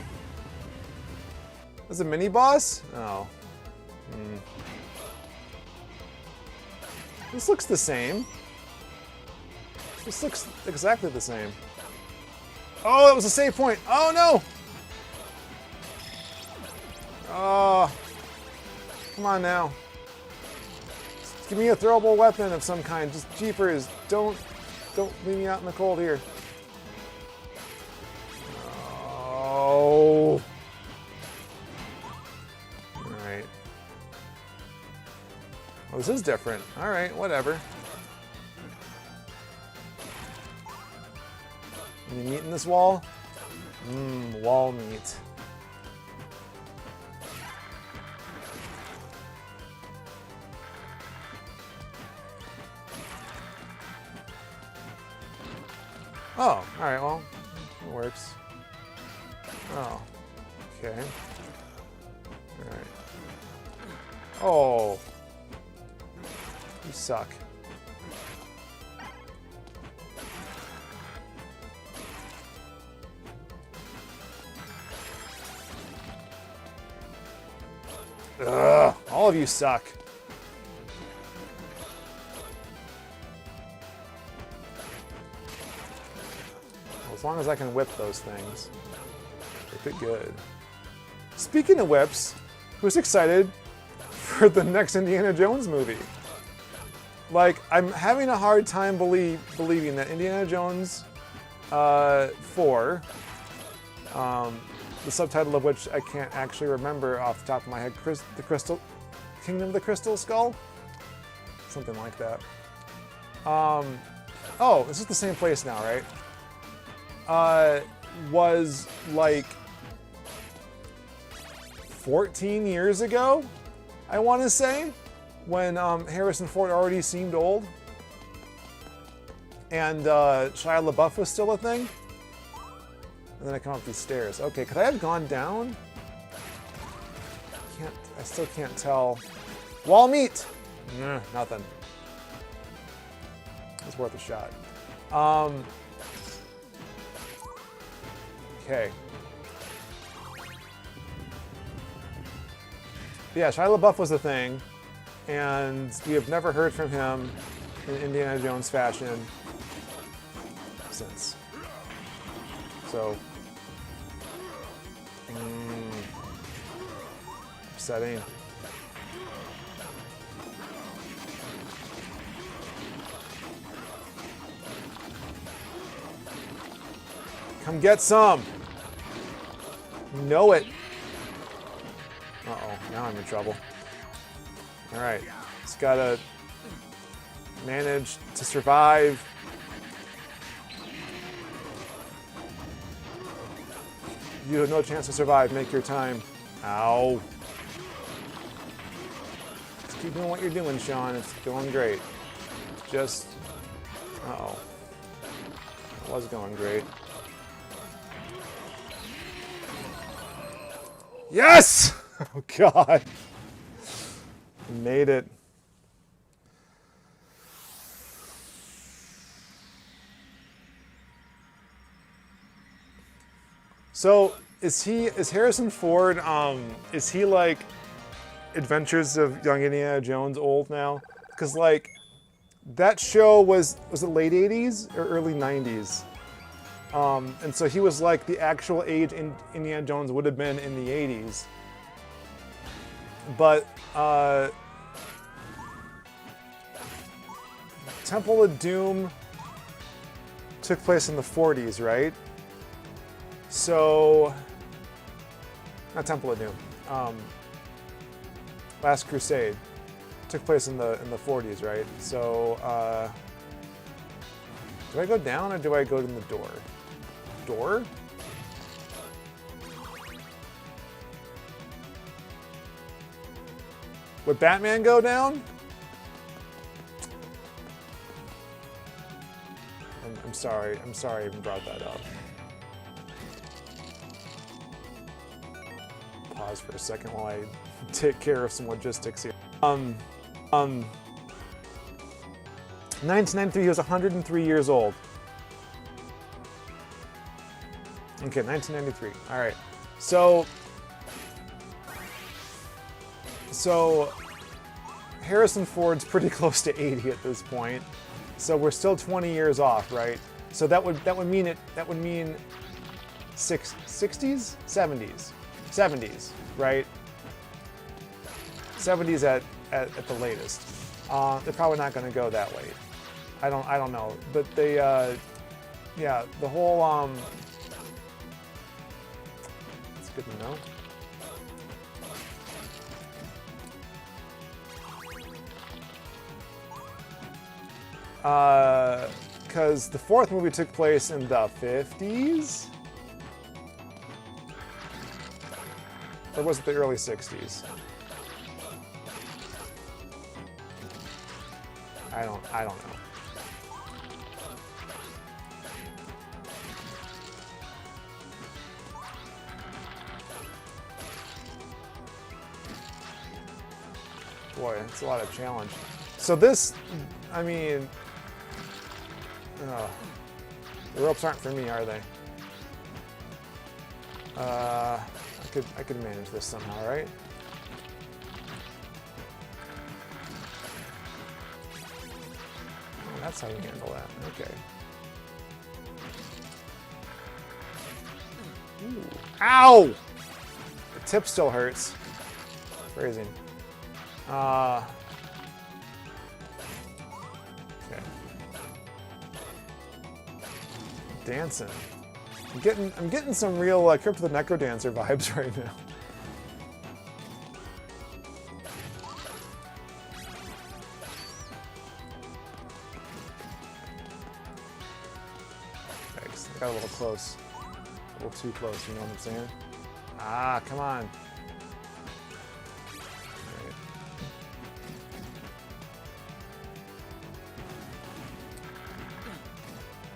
That's a mini boss? Oh. This looks the same. This looks exactly the same. Oh, that was a save point. Oh no! Oh. Come on now. Just give me a throwable weapon of some kind. Just jeepers. Don't leave me out in the cold here. Oh. Alright. Oh, this is different. Alright, whatever. Any meat in this wall? Wall meat. Oh, alright, well, it works. Oh, okay. Alright. Oh. You suck. Ugh, all of you suck. Well, as long as I can whip those things. Whip it good. Speaking of whips, who's excited for the next Indiana Jones movie? Like, I'm having a hard time believing that Indiana Jones 4, the subtitle of which I can't actually remember off the top of my head, Kingdom of the Crystal Skull? Something like that. Oh, this is the same place now, right? Was like 14 years ago, I want to say, when Harrison Ford already seemed old and Shia LaBeouf was still a thing. And then I come up these stairs. Okay, could I have gone down? I still can't tell. Wall meat! Nah, nothing. It's worth a shot. Okay. Yeah, Shia LaBeouf was a thing, and we have never heard from him in Indiana Jones fashion since. So, upsetting. Come get some. Know it. Uh-oh, now I'm in trouble. All right, just gotta manage to survive. You have no chance to survive. Make your time. Ow. Just keep doing what you're doing, Sean. It's going great. Just, uh-oh. It was going great. Yes! Oh, God. Made it. So, is Harrison Ford, is he like Adventures of Young Indiana Jones old now? Because like, that show was it late 80s or early 90s? And so he was like the actual age Indiana Jones would have been in the 80s. But Temple of Doom took place in the 40s, right? So, not Temple of Doom. Last Crusade took place in the 40s, right? So, do I go down or do I go to the door? Door? Would Batman go down? I'm sorry. I'm sorry I even brought that up. Pause for a second while I take care of some logistics here. 1993, he was 103 years old. Okay, 1993. All right. So Harrison Ford's pretty close to 80 at this point. So we're still 20 years off, right? So that would mean 60s, 70s, right? 70s at the latest. They're probably not going to go that late. I don't know, but they yeah, the whole it's good to know. Because the fourth movie took place in the 50s? Or was it the early 60s? I don't know. Boy, it's a lot of challenge. So this, I mean, the ropes aren't for me, are they? I could manage this somehow, right? Oh, that's how you handle that. Okay. Ooh. Ow! The tip still hurts. Phrasing. Okay. Dancing. I'm getting some real Crypt of the Necrodancer vibes right now. Thanks. I got a little close. A little too close, you know what I'm saying? Ah, come on.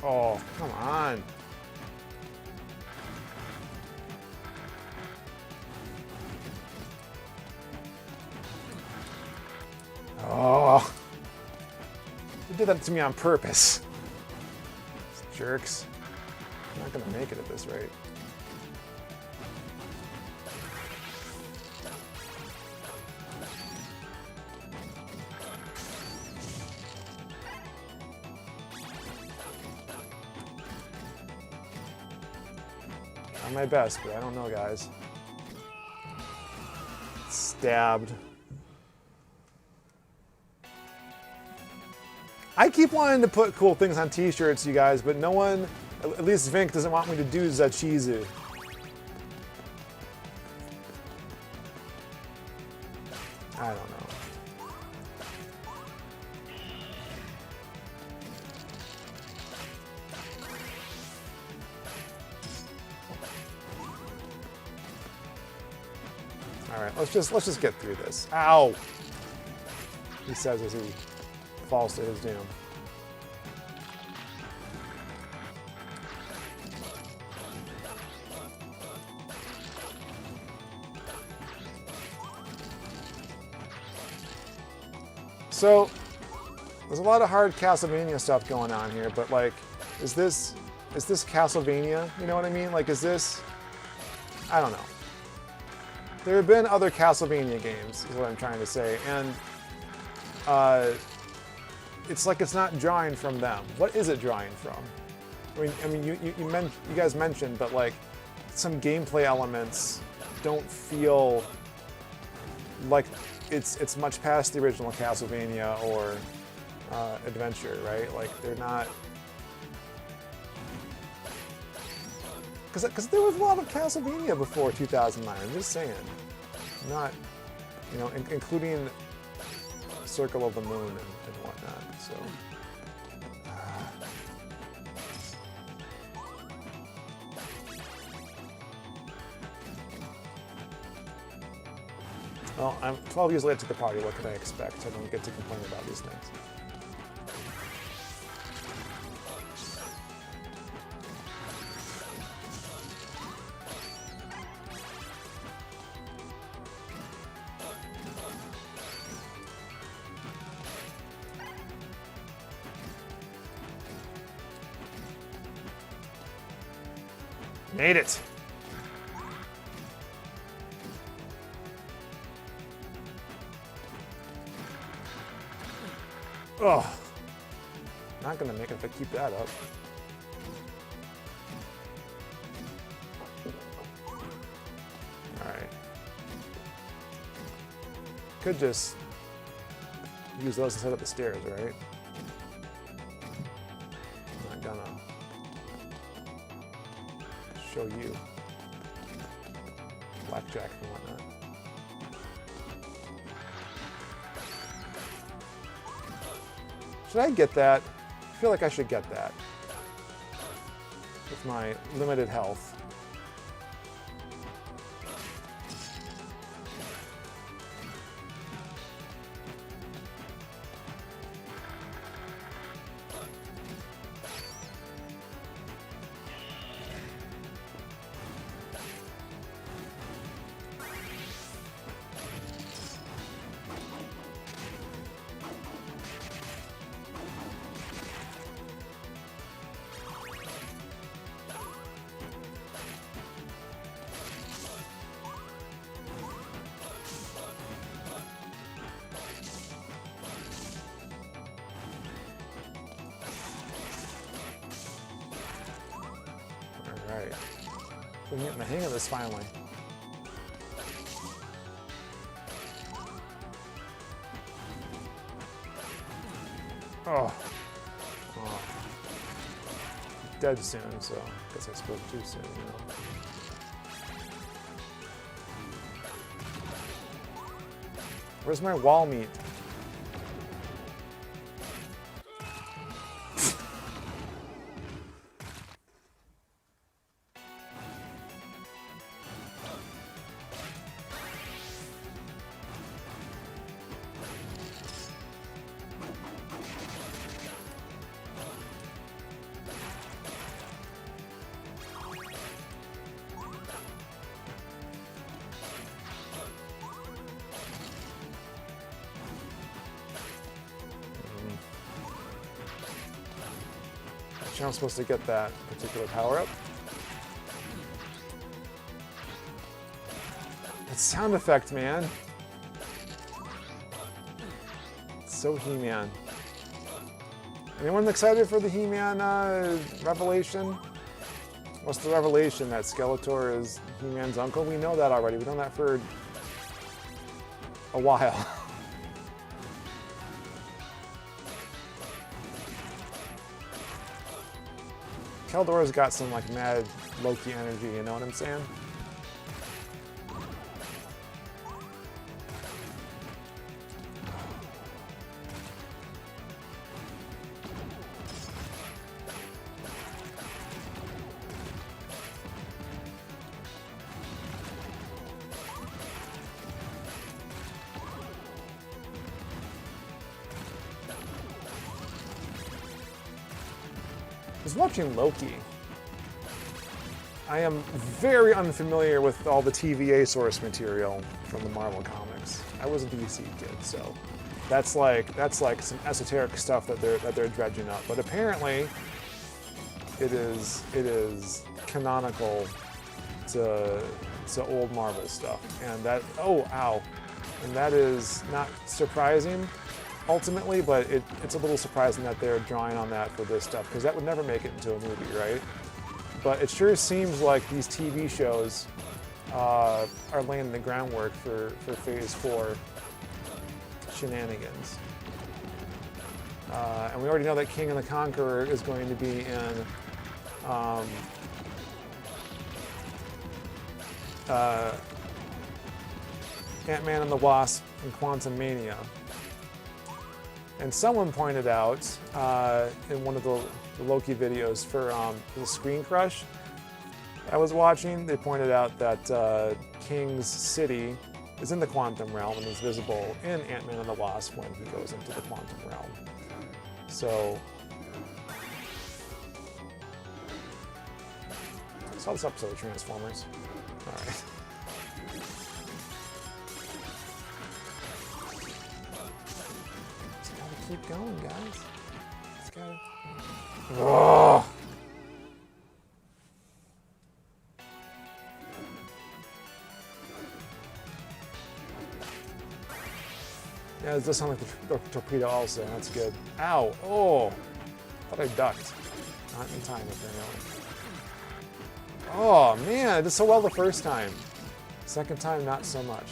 Oh, come on. Oh. You did that to me on purpose. These jerks. I'm not gonna make it at this rate. Try my best, but I don't know, guys. Stabbed. I keep wanting to put cool things on t-shirts, you guys, but no one, at least Vink, doesn't want me to do Zachizu. I don't know. All right, let's just get through this. Ow! He says as he falls to his doom. So, there's a lot of hard Castlevania stuff going on here, but like, is this Castlevania? You know what I mean? Like, is this? I don't know. There have been other Castlevania games, is what I'm trying to say, and it's like it's not drawing from them. What is it drawing from? I mean, you guys mentioned, but like some gameplay elements don't feel like it's much past the original Castlevania or Adventure, right? Like they're not. Because there was a lot of Castlevania before 2009. I'm just saying, not, you know, including Circle of the Moon and whatnot. So, well, I'm 12 years late to the party. What could I expect? I don't get to complain about these things. Made it. Oh, not gonna make it if I keep that up. All right. Could just use those to set up the stairs, right? I'm not gonna show you blackjack and whatnot. Should I get that? I feel like I should get that with my limited health. Alright. I'm getting the hang of this finally. Oh. dead soon, so I guess I spoke too soon, you know. Where's my wall meat? I'm supposed to get that particular power-up. That sound effect, man. It's so He-Man. Anyone excited for the He-Man revelation? What's the revelation? That Skeletor is He-Man's uncle? We know that already. We've known that for a while. Keldora's got some like mad Loki energy, you know what I'm saying? I was watching Loki. I am very unfamiliar with all the TVA source material from the Marvel comics. I was a DC kid, so that's like some esoteric stuff that they're dredging up. But apparently, it is canonical to old Marvel stuff, and that and that is not surprising. Ultimately, but it's a little surprising that they're drawing on that for this stuff, because that would never make it into a movie, right? But it sure seems like these TV shows are laying the groundwork for Phase 4 shenanigans. And we already know that King and the Conqueror is going to be in Ant-Man and the Wasp and Quantumania. And someone pointed out in one of the Loki videos for the Screen Crush I was watching, they pointed out that King's city is in the quantum realm and is visible in Ant-Man and the Wasp when he goes into the quantum realm. So, I saw this episode of Transformers. All right. Keep going, guys. Just gotta. Oh. Yeah, it does sound like the torpedo also. That's good. Ow! Oh! Thought I ducked. Not in time, apparently. Oh man, I did so well the first time. Second time, not so much.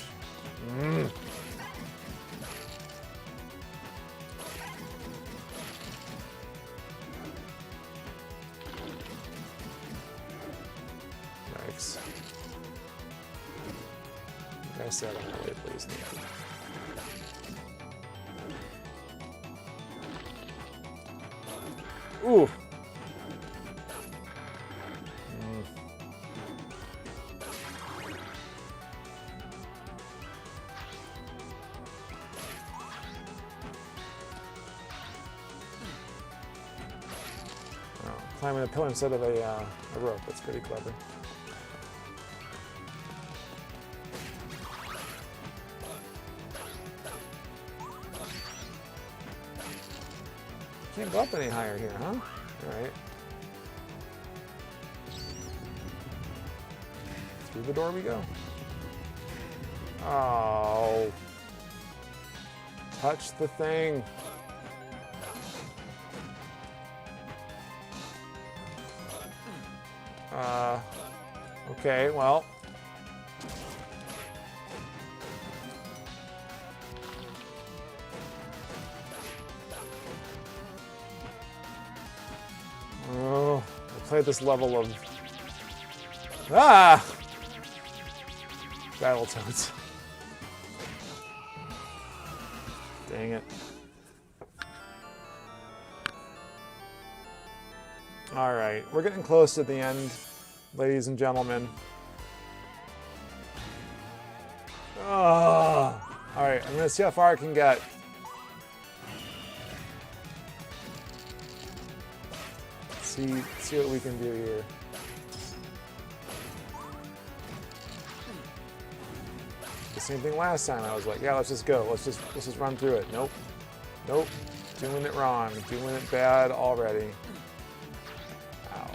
I said I'm really pleased. Ooh. Oh, climbing a pillar instead of a rope. That's pretty clever. Can't go up any higher here, huh? All right. Through the door we go. Oh. Touch the thing. Okay, well. play this level of Battletoads. Dang it. Alright, we're getting close to the end, ladies and gentlemen. Alright, I'm gonna see how far I can get. See what we can do here. The same thing last time. I was like, yeah, let's just go. Let's just run through it. Nope. Nope. Doing it wrong. Doing it bad already. Ow.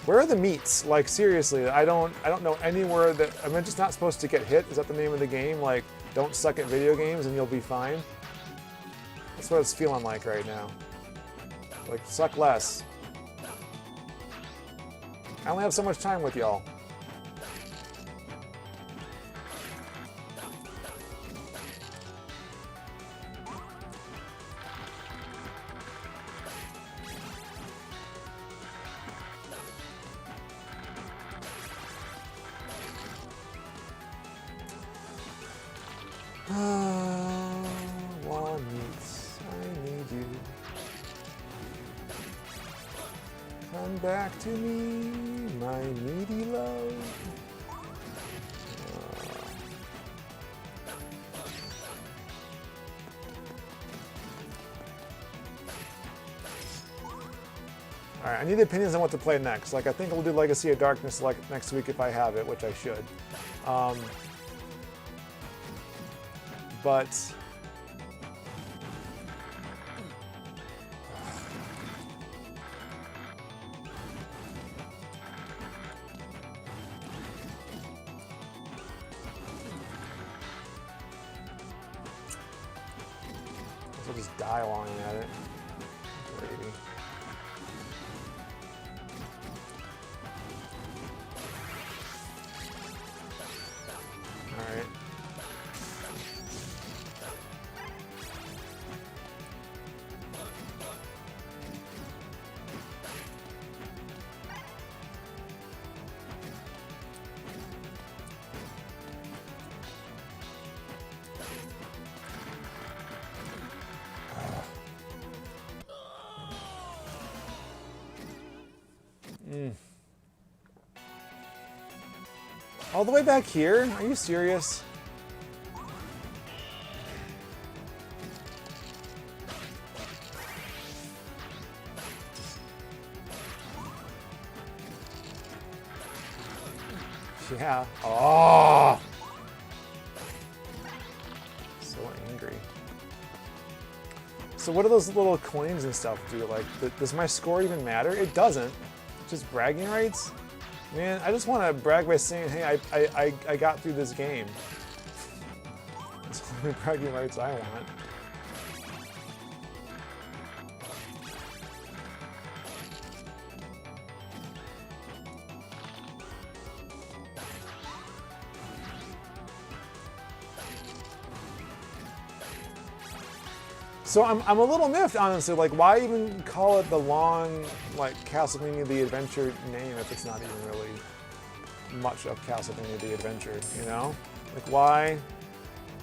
Where are the meats? Like seriously, I don't know anywhere that I'm just not supposed to get hit. Is that the name of the game? Like, don't suck at video games and you'll be fine. That's what it's feeling like right now. Like, suck less. I only have so much time with y'all. One meets, I need you. Come back to me, my needy love. Alright, I need opinions on what to play next. Like, I think we'll do Legacy of Darkness like next week if I have it, which I should. But I'll just die while I'm at it. Gravy. All right. All the way back here? Are you serious? Yeah. Oh! So angry. So what do those little coins and stuff do? Like, does my score even matter? It doesn't. Just bragging rights? Man, I just want to brag by saying, hey, I got through this game. That's the only bragging rights I want. So I'm a little miffed, honestly. Like, why even call it the long, like, Castlevania the Adventure name if it's not even really much of Castlevania the Adventure, you know? Like, why?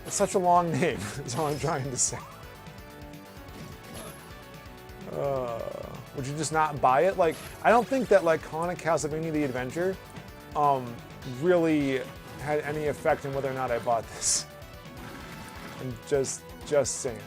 It's such a long name, is all I'm trying to say. Would you just not buy it? Like, I don't think that, like, calling it Castlevania the Adventure really had any effect on whether or not I bought this. I'm just saying.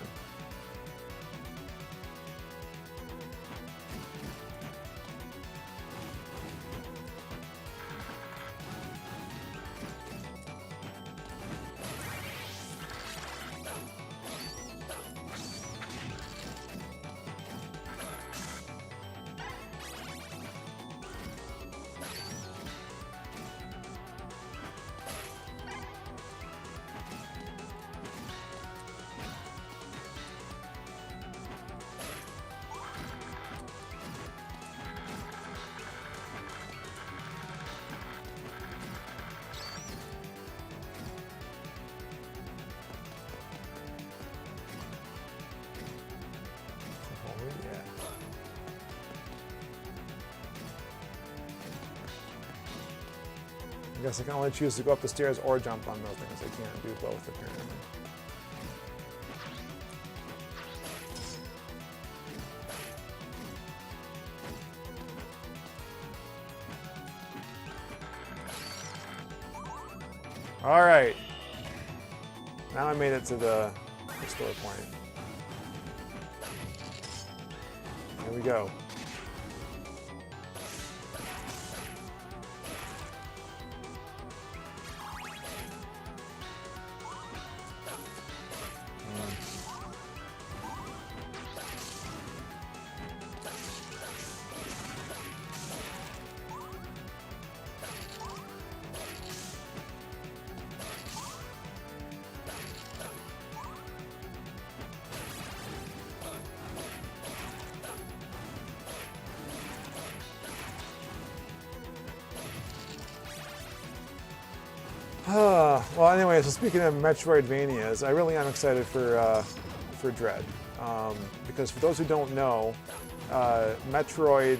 I guess I can only choose to go up the stairs or jump on those things. I can't do both, apparently. All right. Now I made it to the store point. Here we go. Well, anyway, so speaking of Metroidvanias, I really am excited for Dread. Because for those who don't know, Metroid,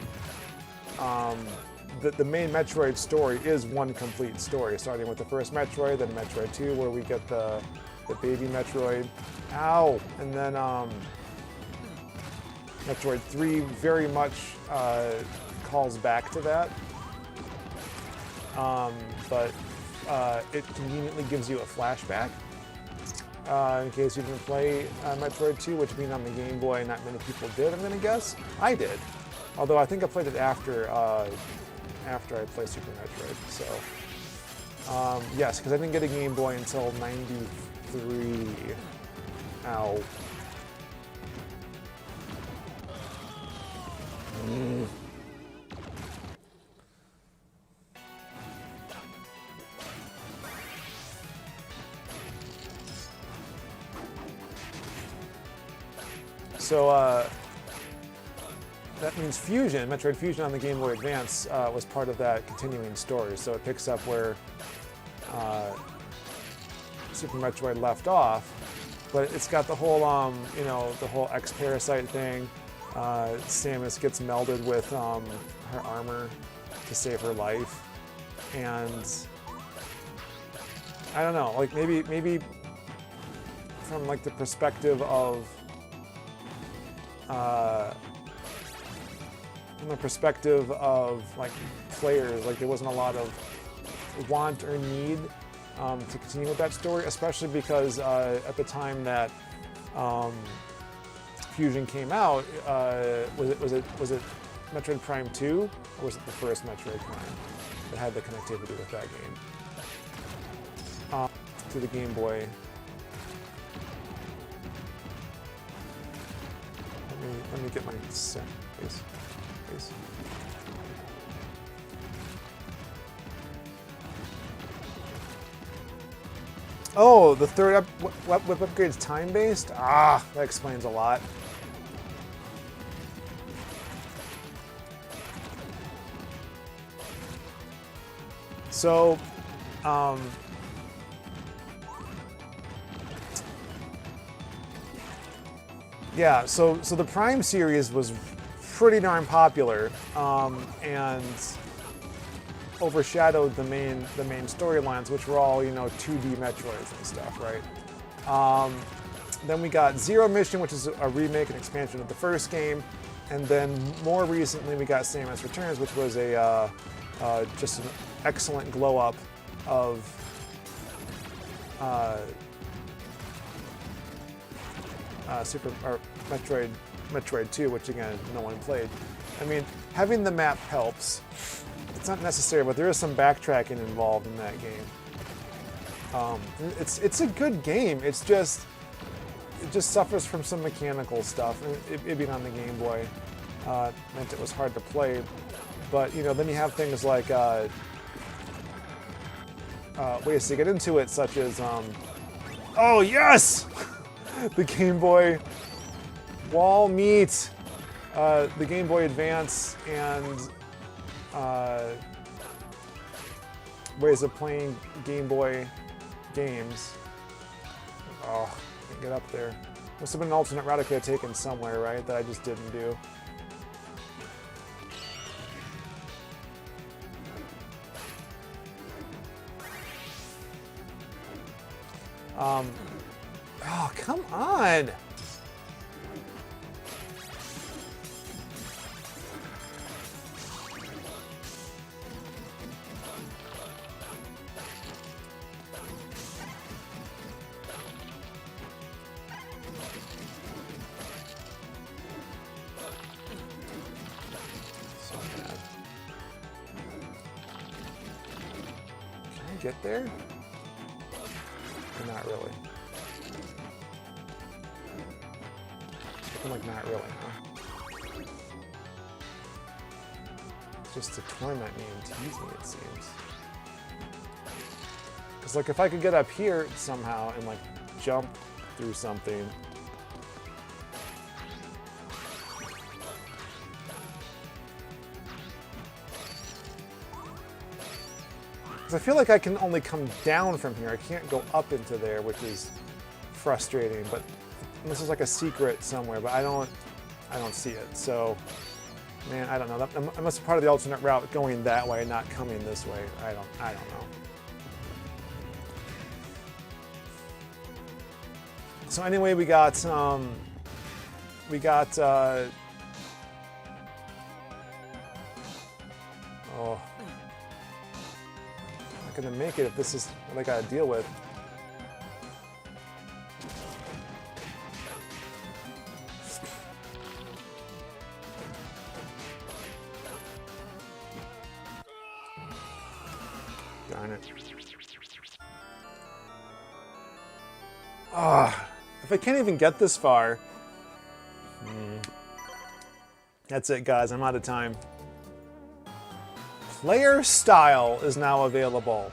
the main Metroid story is one complete story, starting with the first Metroid, then Metroid 2, where we get the baby Metroid. Ow! And then Metroid 3 very much calls back to that. But it conveniently gives you a flashback. In case you didn't play Metroid 2, which being on the Game Boy, not many people did, I'm gonna guess. I did. Although I think I played it after I played Super Metroid, so. Yes, because I didn't get a Game Boy until '93. Ow. So that means Fusion, Metroid Fusion on the Game Boy Advance was part of that continuing story. So it picks up where Super Metroid left off, but it's got the whole, you know, the whole X-Parasite thing. Samus gets melded with her armor to save her life, and I don't know, like maybe from like the perspective of like players, like there wasn't a lot of want or need to continue with that story, especially because at the time that Fusion came out, was it Metroid Prime 2, or was it the first Metroid Prime that had the connectivity with that game to the Game Boy? Let me get my set, please. Oh, the third whip upgrade's time-based? Ah, that explains a lot. So, yeah, so the Prime series was pretty darn popular, and overshadowed the main storylines, which were all, you know, 2D Metroids and stuff, right? Then we got Zero Mission, which is a remake and expansion of the first game, and then more recently we got Samus Returns, which was a just an excellent glow up of Metroid 2, which again no one played. I mean, having the map helps. It's not necessary, but there is some backtracking involved in that game. It's a good game. It just suffers from some mechanical stuff. It being on the Game Boy meant it was hard to play. But you know, then you have things like ways to get into it, such as oh yes, the Game Boy wall meet, the Game Boy Advance, and ways of playing Game Boy games. Oh, can't get up there. Must have been an alternate route I could have taken somewhere, right? That I just didn't do. Oh, come on! So bad. Can I get there? Or not really? Like not really, huh? Just to torment me and tease me, it seems. Because like if I could get up here somehow and like jump through something. Because I feel like I can only come down from here. I can't go up into there, which is frustrating, but this is like a secret somewhere, but I don't see it. So, man, I don't know. That must be part of the alternate route going that way, not coming this way. I don't know. So anyway, we got oh, I'm not gonna make it if this is what I gotta deal with. Darn it. Ah, if I can't even get this far. That's it, guys. I'm out of time. Player style is now available.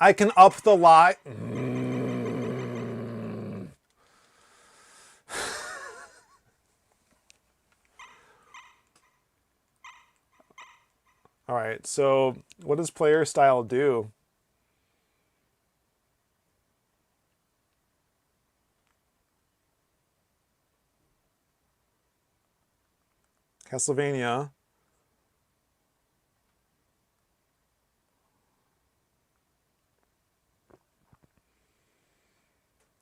I can up the lie. All right, so what does player style do? Castlevania.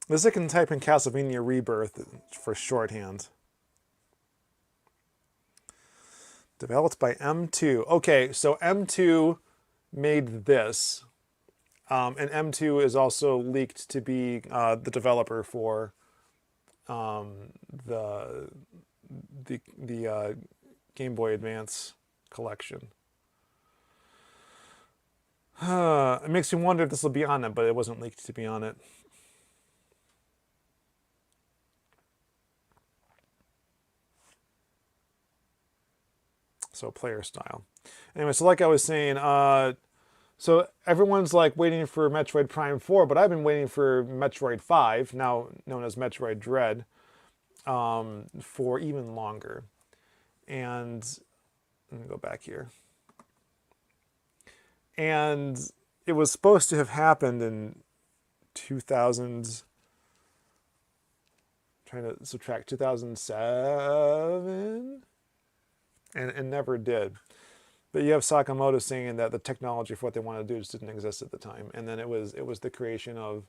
This I can type in Castlevania Rebirth for shorthand. Developed by M2. Okay, so M2 made this. And M2 is also leaked to be the developer for the Game Boy Advance collection. It makes me wonder if this will be on it, but it wasn't leaked to be on it. So player style. Anyway, so like I was saying, so everyone's like waiting for Metroid Prime 4, but I've been waiting for Metroid 5, now known as Metroid Dread, for even longer. And let me go back here. And it was supposed to have happened in 2000, trying to subtract 2007, and never did. But you have Sakamoto saying that the technology for what they wanted to do just didn't exist at the time, and then it was the creation of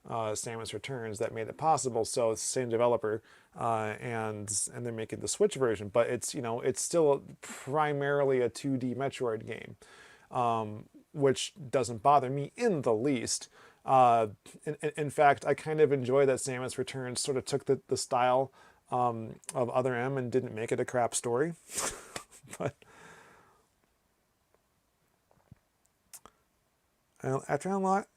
Samus Returns that made it possible. So it's the same developer, and they're making the Switch version, but it's it's still primarily a 2D Metroid game, which doesn't bother me in the least. In fact, I kind of enjoy that Samus Returns sort of took the style of Other M and didn't make it a crap story. But after I unlock,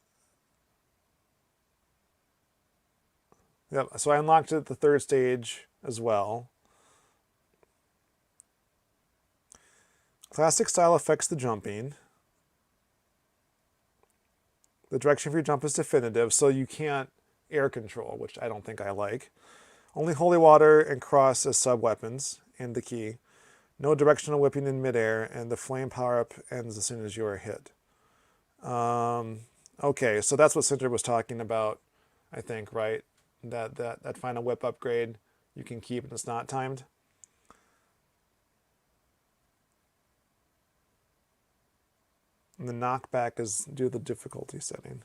yep. So I unlocked it at the third stage as well. Classic style affects the jumping. The direction of your jump is definitive, so you can't air control, which I don't think I like. Only holy water and cross as sub-weapons, and the key. No directional whipping in midair, and the flame power-up ends as soon as you are hit. Okay, so that's what Cinder was talking about, I think, right? that final whip upgrade you can keep and it's not timed. And the knockback is due to the difficulty setting.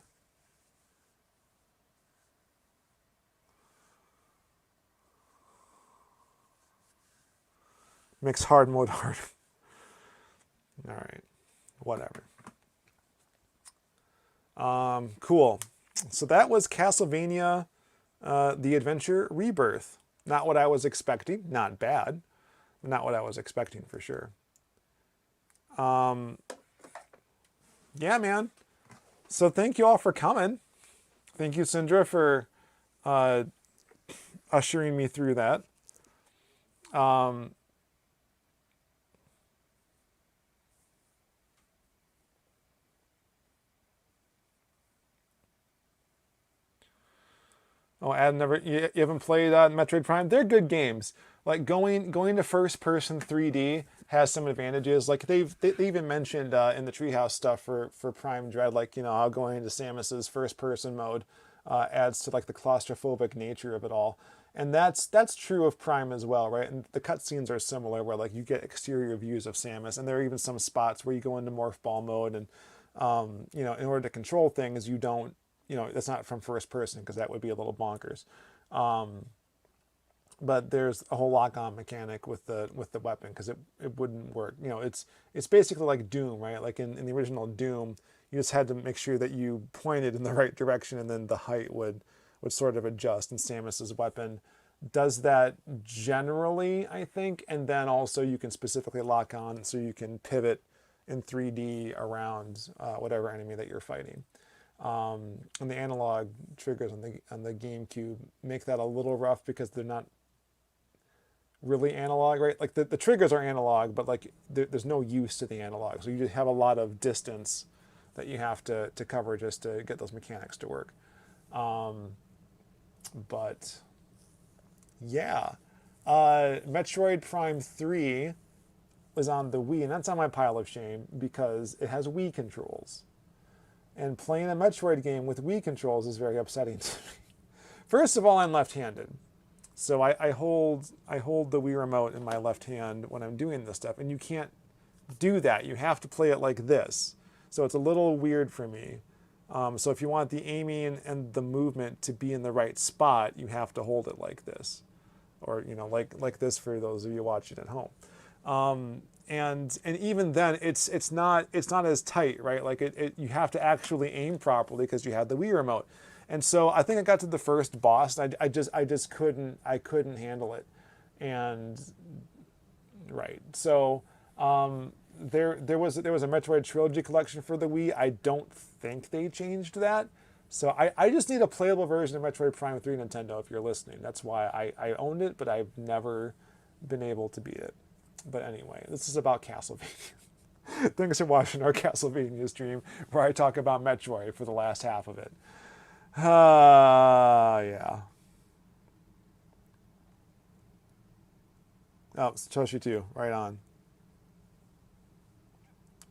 Makes hard mode harder. All right, whatever. Cool. So that was Castlevania, The Adventure Rebirth. Not what I was expecting. Not bad. Not what I was expecting for sure. Yeah, man. So thank you all for coming. Thank you, Syndra, for ushering me through that. Oh, Adam, you haven't played Metroid Prime? They're good games. Like going to first person 3D has some advantages. Like they even mentioned in the Treehouse stuff for Prime Dread, like how going into Samus's first person mode adds to like the claustrophobic nature of it all. And that's true of Prime as well, right? And the cutscenes are similar, where like you get exterior views of Samus, and there are even some spots where you go into morph ball mode, and in order to control things, you don't. That's not from first person because that would be a little bonkers. But there's a whole lock-on mechanic with the weapon because it wouldn't work. It's basically like Doom, right? Like in the original Doom, you just had to make sure that you pointed in the right direction, and then the height would sort of adjust. And Samus's weapon does that generally, I think. And then also you can specifically lock on so you can pivot in 3D around whatever enemy that you're fighting. And the analog triggers on the GameCube make that a little rough because they're not really analog, right? Like the triggers are analog, but like there's no use to the analog, so you just have a lot of distance that you have to cover just to get those mechanics to work. But yeah, Metroid Prime 3 was on the Wii, and that's on my pile of shame because it has Wii controls. And playing a Metroid game with Wii controls is very upsetting to me. First of all, I'm left-handed. So I hold the Wii remote in my left hand when I'm doing this stuff, and you can't do that. You have to play it like this. So it's a little weird for me. So if you want the aiming and the movement to be in the right spot, you have to hold it like this. Or, like this for those of you watching at home. And even then, it's not as tight, right? Like you have to actually aim properly because you had the Wii remote. And so I think I got to the first boss, and I just couldn't handle it. And right, so there was a Metroid Trilogy collection for the Wii. I don't think they changed that. So I just need a playable version of Metroid Prime 3, Nintendo, if you're listening. That's why I owned it, but I've never been able to beat it. But anyway, this is about Castlevania. Thanks for watching our Castlevania stream where I talk about Metroid for the last half of it. Yeah. Oh, Satoshi too. Right on.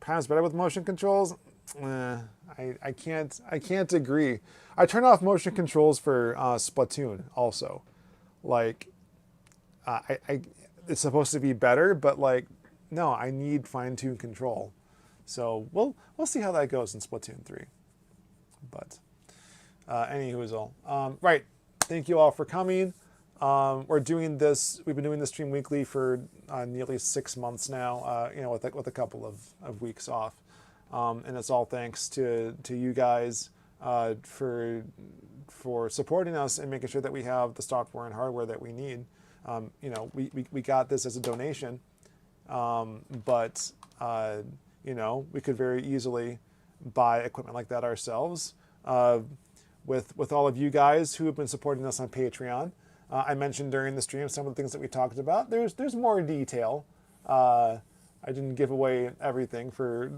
Prime's better with motion controls? I can't agree. I turn off motion controls for Splatoon also. Like, it's supposed to be better, but like, no, I need fine-tuned control. So we'll see how that goes in Splatoon 3. But anywho's right. Thank you all for coming. We're doing this. We've been doing this stream weekly for nearly 6 months now. With a couple of weeks off, and it's all thanks to you guys for supporting us and making sure that we have the software and hardware that we need. We got this as a donation, but we could very easily buy equipment like that ourselves. With all of you guys who have been supporting us on Patreon. I mentioned during the stream some of the things that we talked about. There's more detail. I didn't give away everything for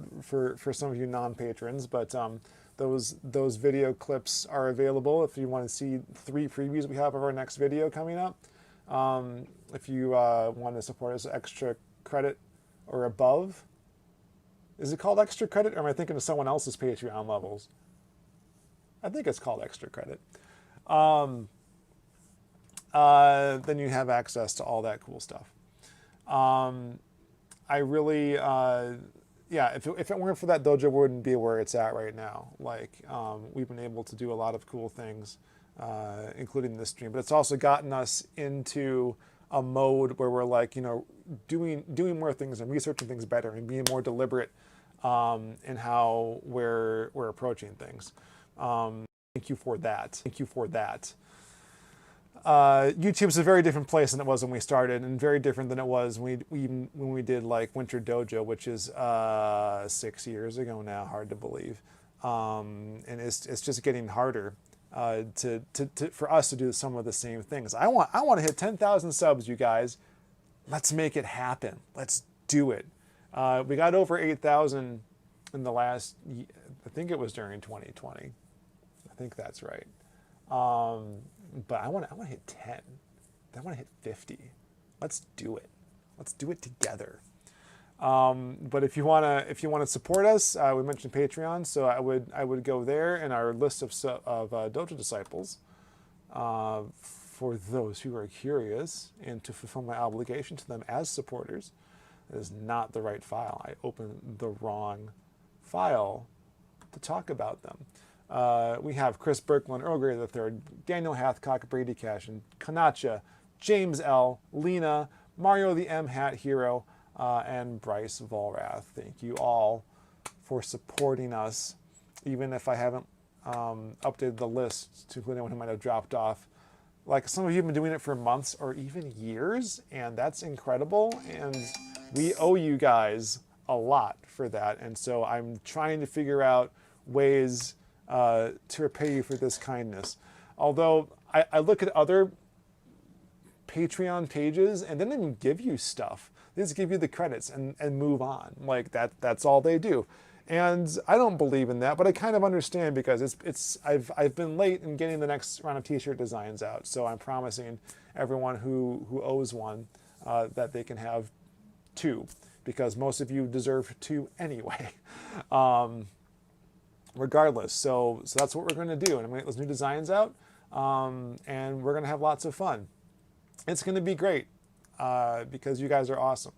some of you non-patrons, but those video clips are available if you want to see 3 previews we have of our next video coming up. If you want to support us extra credit or above. Is it called extra credit, or am I thinking of someone else's Patreon levels? I think it's called extra credit. then you have access to all that cool stuff. I really, yeah, if it weren't for that dojo, wouldn't be where it's at right now. Like, we've been able to do a lot of cool things, including this stream. But it's also gotten us into a mode where we're like, doing more things and researching things better and being more deliberate in how we're approaching things. Thank you for that. Thank you for that. YouTube's a very different place than it was when we started, and very different than it was when we did like Winter Dojo, which is 6 years ago now. Hard to believe, and it's just getting harder for us to do some of the same things. I want to hit 10,000 subs, you guys. Let's make it happen. Let's do it. We got over 8,000 in the last. I think it was during 2020. I think that's right. But I want to hit 10. I want to hit 50. Let's do it. Let's do it together. But if you want to support us, we mentioned Patreon, so I would go there in our list of Dojo disciples. For those who are curious and to fulfill my obligation to them as supporters. That is not the right file. I opened the wrong file to talk about them. We have Chris Birkeland, Earl Grey III, Daniel Hathcock, Brady Cash, and Kanacha, James L., Lena, Mario the M Hat Hero, and Bryce Volrath. Thank you all for supporting us, even if I haven't updated the list to include anyone who might have dropped off. Like, some of you have been doing it for months or even years, and that's incredible, and we owe you guys a lot for that. And so I'm trying to figure out ways to repay you for this kindness. Although I look at other Patreon pages and they don't even give you stuff. They just give you the credits and move on. Like that's all they do. And I don't believe in that, but I kind of understand because I've been late in getting the next round of t-shirt designs out. So I'm promising everyone who owes one that they can have two, because most of you deserve two anyway. Regardless, so that's what we're going to do, and I'm going to get those new designs out, and we're going to have lots of fun. It's going to be great because you guys are awesome.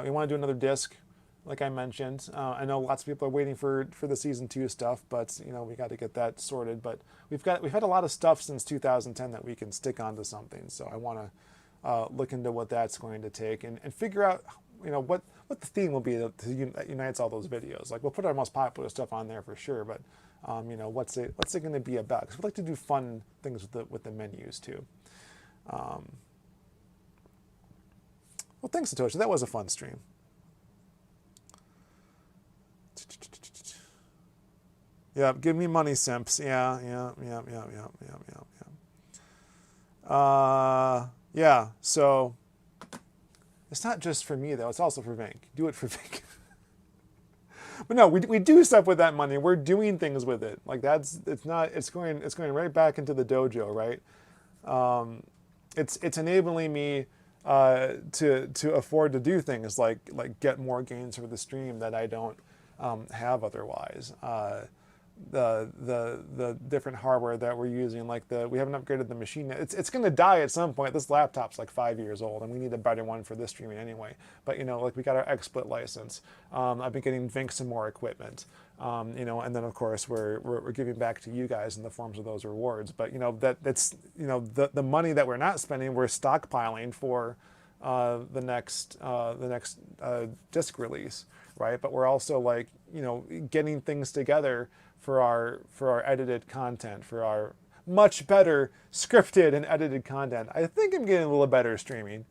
We want to do another disc, like I mentioned. I know lots of people are waiting for the season 2 stuff, but we got to get that sorted. But we've had a lot of stuff since 2010 that we can stick onto something. So I want to look into what that's going to take and figure out what the theme will be that unites all those videos. Like, we'll put our most popular stuff on there for sure, but what's it going to be about? Because we'd like to do fun things with the menus too. Well, thanks, Satoshi. That was a fun stream. Yeah, give me money, simps. Yeah. Yeah. So. It's not just for me, though. It's also for Vink. Do it for Vink. But no, we do stuff with that money. We're doing things with it. Like, it's going right back into the dojo, right? It's enabling me to afford to do things like get more gains for the stream that I don't have otherwise. The different hardware that we're using, like we haven't upgraded the machine yet. It's going to die at some point. This laptop's like 5 years old, and we need a better one for this streaming anyway. But like, we got our XSplit license. I've been getting Vink some more equipment. And then of course we're giving back to you guys in the forms of those rewards. But that's the money that we're not spending, we're stockpiling for the next disc release, right? But we're also like getting things together for our edited content, for our much better scripted and edited content. I think I'm getting a little better streaming,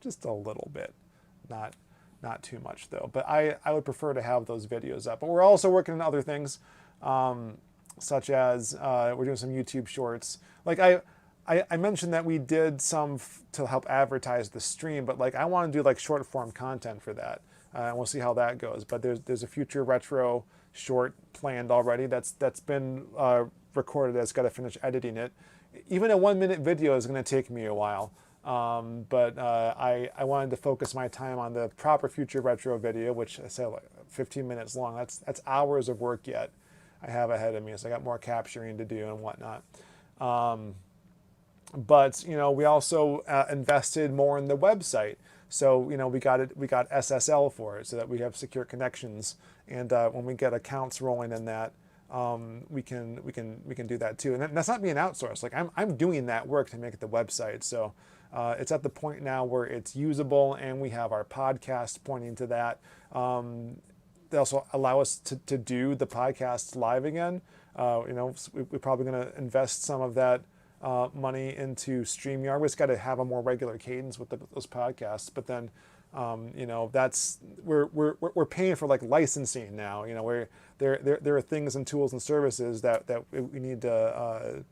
just a little bit, not too much though. But I would prefer to have those videos up. But we're also working on other things, such as we're doing some YouTube shorts. Like I mentioned that we did some to help advertise the stream, but like I want to do like short form content for that. And we'll see how that goes. But there's a future retro short planned already that's been recorded. It's got to finish editing it. Even a 1 minute video is going to take me a while. But I wanted to focus my time on the proper future retro video, which I said like 15 minutes long. That's hours of work yet I have ahead of me. So I got more capturing to do and whatnot. but we also invested more in the website. So we got SSL for it, so that we have secure connections, and when we get accounts rolling in that, we can do that too. And that's not being outsourced. Like I'm doing that work to make the website. So it's at the point now where it's usable, and we have our podcast pointing to that. They also allow us to do the podcasts live again. We're probably going to invest some of that money into StreamYard. We just got to have a more regular cadence with those podcasts. But then, that's we're paying for like licensing now. Where there are things and tools and services that we need to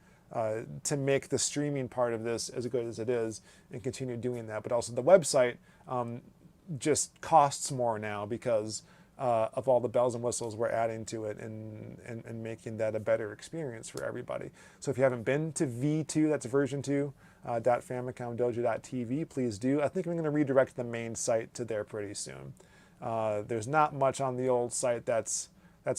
make the streaming part of this as good as it is, and continue doing that. But also the website just costs more now because of all the bells and whistles we're adding to it, and making that a better experience for everybody. So if you haven't been to V2, that's version 2, .famicomdojo.tv, please do. I think I'm going to redirect the main site to there pretty soon. There's not much on the old site that's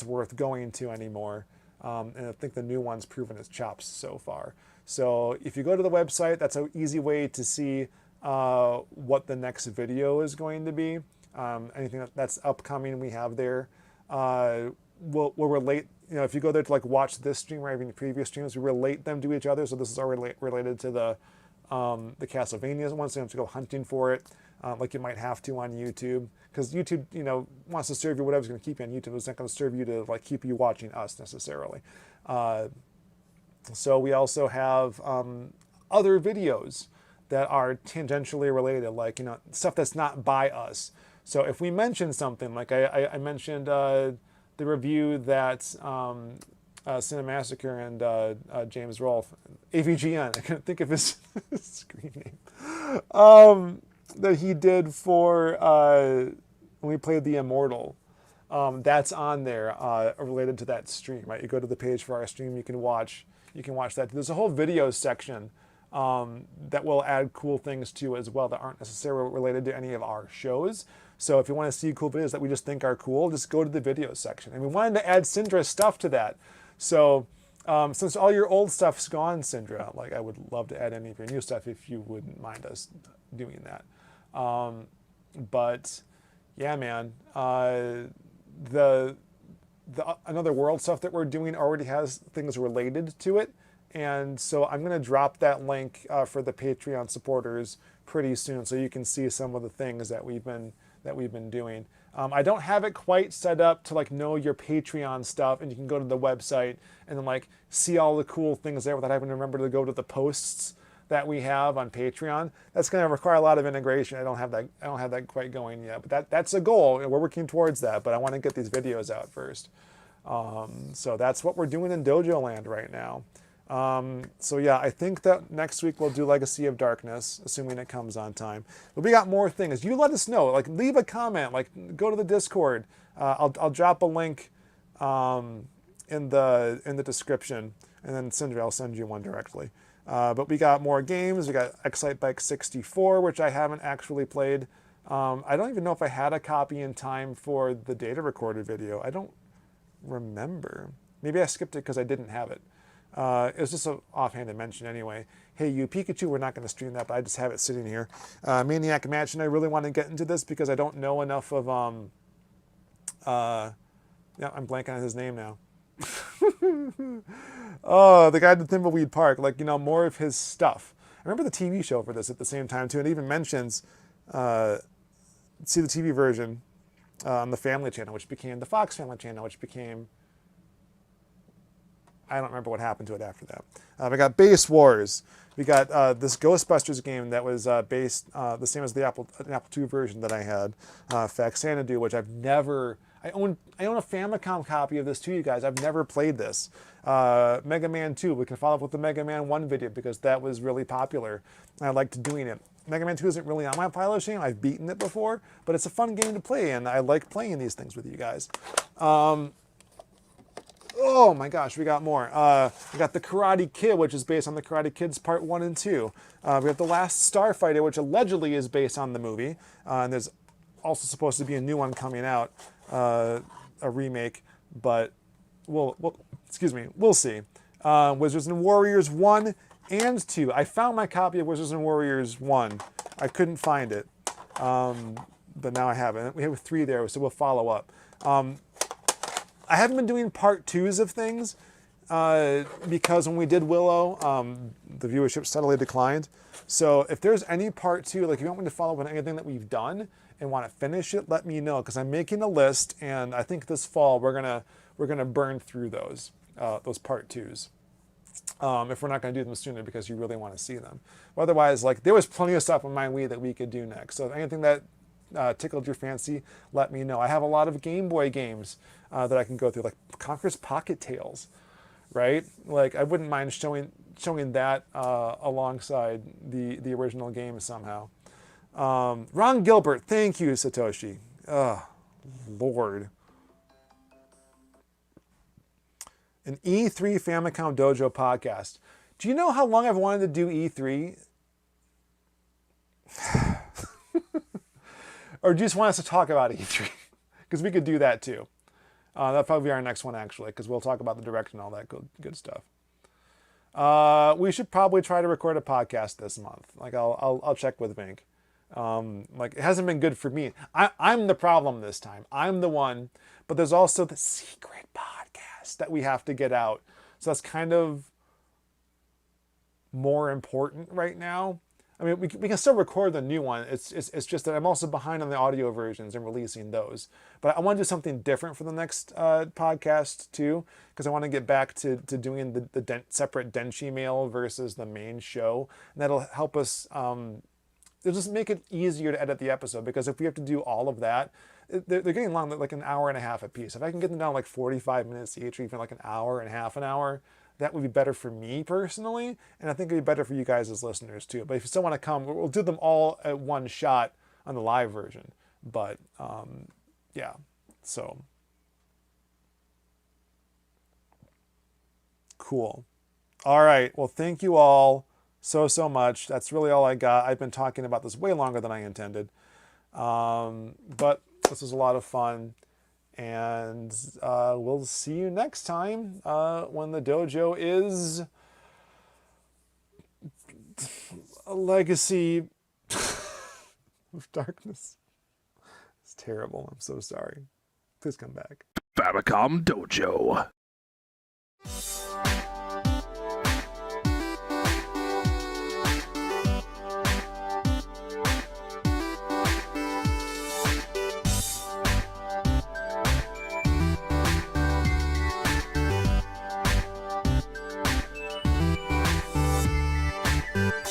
worth going to anymore. And I think the new one's proven its chops so far. So if you go to the website, that's an easy way to see what the next video is going to be. Anything that's upcoming, we have there. We'll relate, if you go there to like watch this stream or even previous streams, we relate them to each other. So this is already related to the Castlevania one, so you don't have to go hunting for it like you might have to on YouTube. Because YouTube, wants to serve you whatever's going to keep you on YouTube. It's not going to serve you to like keep you watching us necessarily. So we also have other videos that are tangentially related, like stuff that's not by us. So if we mention something, like I mentioned the review that Cinemassacre and James Rolfe, AVGN, I couldn't think of his screen name, that he did for when we played The Immortal. That's on there related to that stream, right? You go to the page for our stream, you can watch that. There's a whole video section that will add cool things to as well that aren't necessarily related to any of our shows. So if you want to see cool videos that we just think are cool, just go to the video section. And we wanted to add Syndra's stuff to that. So since all your old stuff's gone, Syndra, like I would love to add any of your new stuff if you wouldn't mind us doing that. But yeah, man, the Another World stuff that we're doing already has things related to it. And so I'm going to drop that link for the Patreon supporters pretty soon, so you can see some of the things that we've been doing. I don't have it quite set up to like know your Patreon stuff, and you can go to the website and then like see all the cool things there without having to remember to go to the posts that we have on Patreon. That's going to require a lot of integration. I don't have that quite going yet, but that's a goal. We're working towards that. But I want to get these videos out first. So that's what we're doing in Dojo Land right now. So yeah, I think that next week we'll do Legacy of Darkness, assuming it comes on time. But we got more things. You let us know. Like, leave a comment. Like, go to the Discord. I'll drop a link in the description, and then Syndra, I'll send you one directly. But we got more games. We got Excite Bike 64, which I haven't actually played. I don't even know if I had a copy in time for the data recorded video. I don't remember. Maybe I skipped it because I didn't have it. It was just an offhanded mention anyway. Hey, you Pikachu, we're not going to stream that, but I just have it sitting here. Maniac Mansion, I really want to get into this because I don't know enough of, yeah, I'm blanking on his name now. Oh, the guy at the Thimbleweed Park, like, more of his stuff. I remember the TV show for this at the same time too. It even mentions, see the TV version on the Family Channel, which became the Fox Family Channel, which became, I don't remember what happened to it after that. We got Base Wars. We got this Ghostbusters game that was based the same as the Apple II version that I had, Faxanadu, which I've never. I own a Famicom copy of this too, you guys. I've never played this. Mega Man 2. We can follow up with the Mega Man 1 video because that was really popular. I liked doing it. Mega Man 2 isn't really on my pile of shame. I've beaten it before, but it's a fun game to play, and I like playing these things with you guys. Oh my gosh, we got more. We got the Karate Kid, which is based on the Karate Kids Part 1 and 2. We have The Last Starfighter, which allegedly is based on the movie. And there's also supposed to be a new one coming out, a remake, but we'll see. Wizards and Warriors 1 and 2. I found my copy of Wizards and Warriors 1. I couldn't find it, but now I have it. We have 3 there, so we'll follow up. I haven't been doing part 2s of things because when we did Willow, the viewership steadily declined. So if there's any part 2, like if you want me to follow up on anything that we've done and want to finish it, let me know, because I'm making a list, and I think this fall we're gonna burn through those part 2s. If we're not going to do them sooner because you really want to see them. But otherwise, like, there was plenty of stuff on my Wii that we could do next. So if anything that tickled your fancy, let me know. I have a lot of Game Boy games that I can go through, like Conker's Pocket Tales, right? Like, I wouldn't mind showing that alongside the original game somehow. Ron Gilbert, thank you, Satoshi. Lord. An E3 Famicom Dojo podcast. Do you know how long I've wanted to do E3? Or do you just want us to talk about E3? Because we could do that too. That'll probably be our next one, actually, because we'll talk about the direction and all that good stuff. We should probably try to record a podcast this month. Like, I'll check with Vink. Like, it hasn't been good for me. I'm the problem this time. I'm the one, but there's also the secret podcast that we have to get out. So that's kind of more important right now. I mean, we can still record the new one. It's just that I'm also behind on the audio versions and releasing those. But I want to do something different for the next podcast too, because I want to get back to doing the separate Denshi mail versus the main show. And that'll help us, it'll just make it easier to edit the episode, because if we have to do all of that, they're getting long, like an hour and a half a piece. If I can get them down like 45 minutes each, or even like an hour and a half an hour, that would be better for me personally, and I think it'd be better for you guys as listeners too. But if you still want to come, we'll do them all at one shot on the live version. But yeah, so cool. All right, well, thank you all so much. That's really all I got. I've been talking about this way longer than I intended, but this was a lot of fun. And we'll see you next time when the dojo is a legacy of darkness. It's terrible. I'm so sorry. Please come back. Famicom Dojo.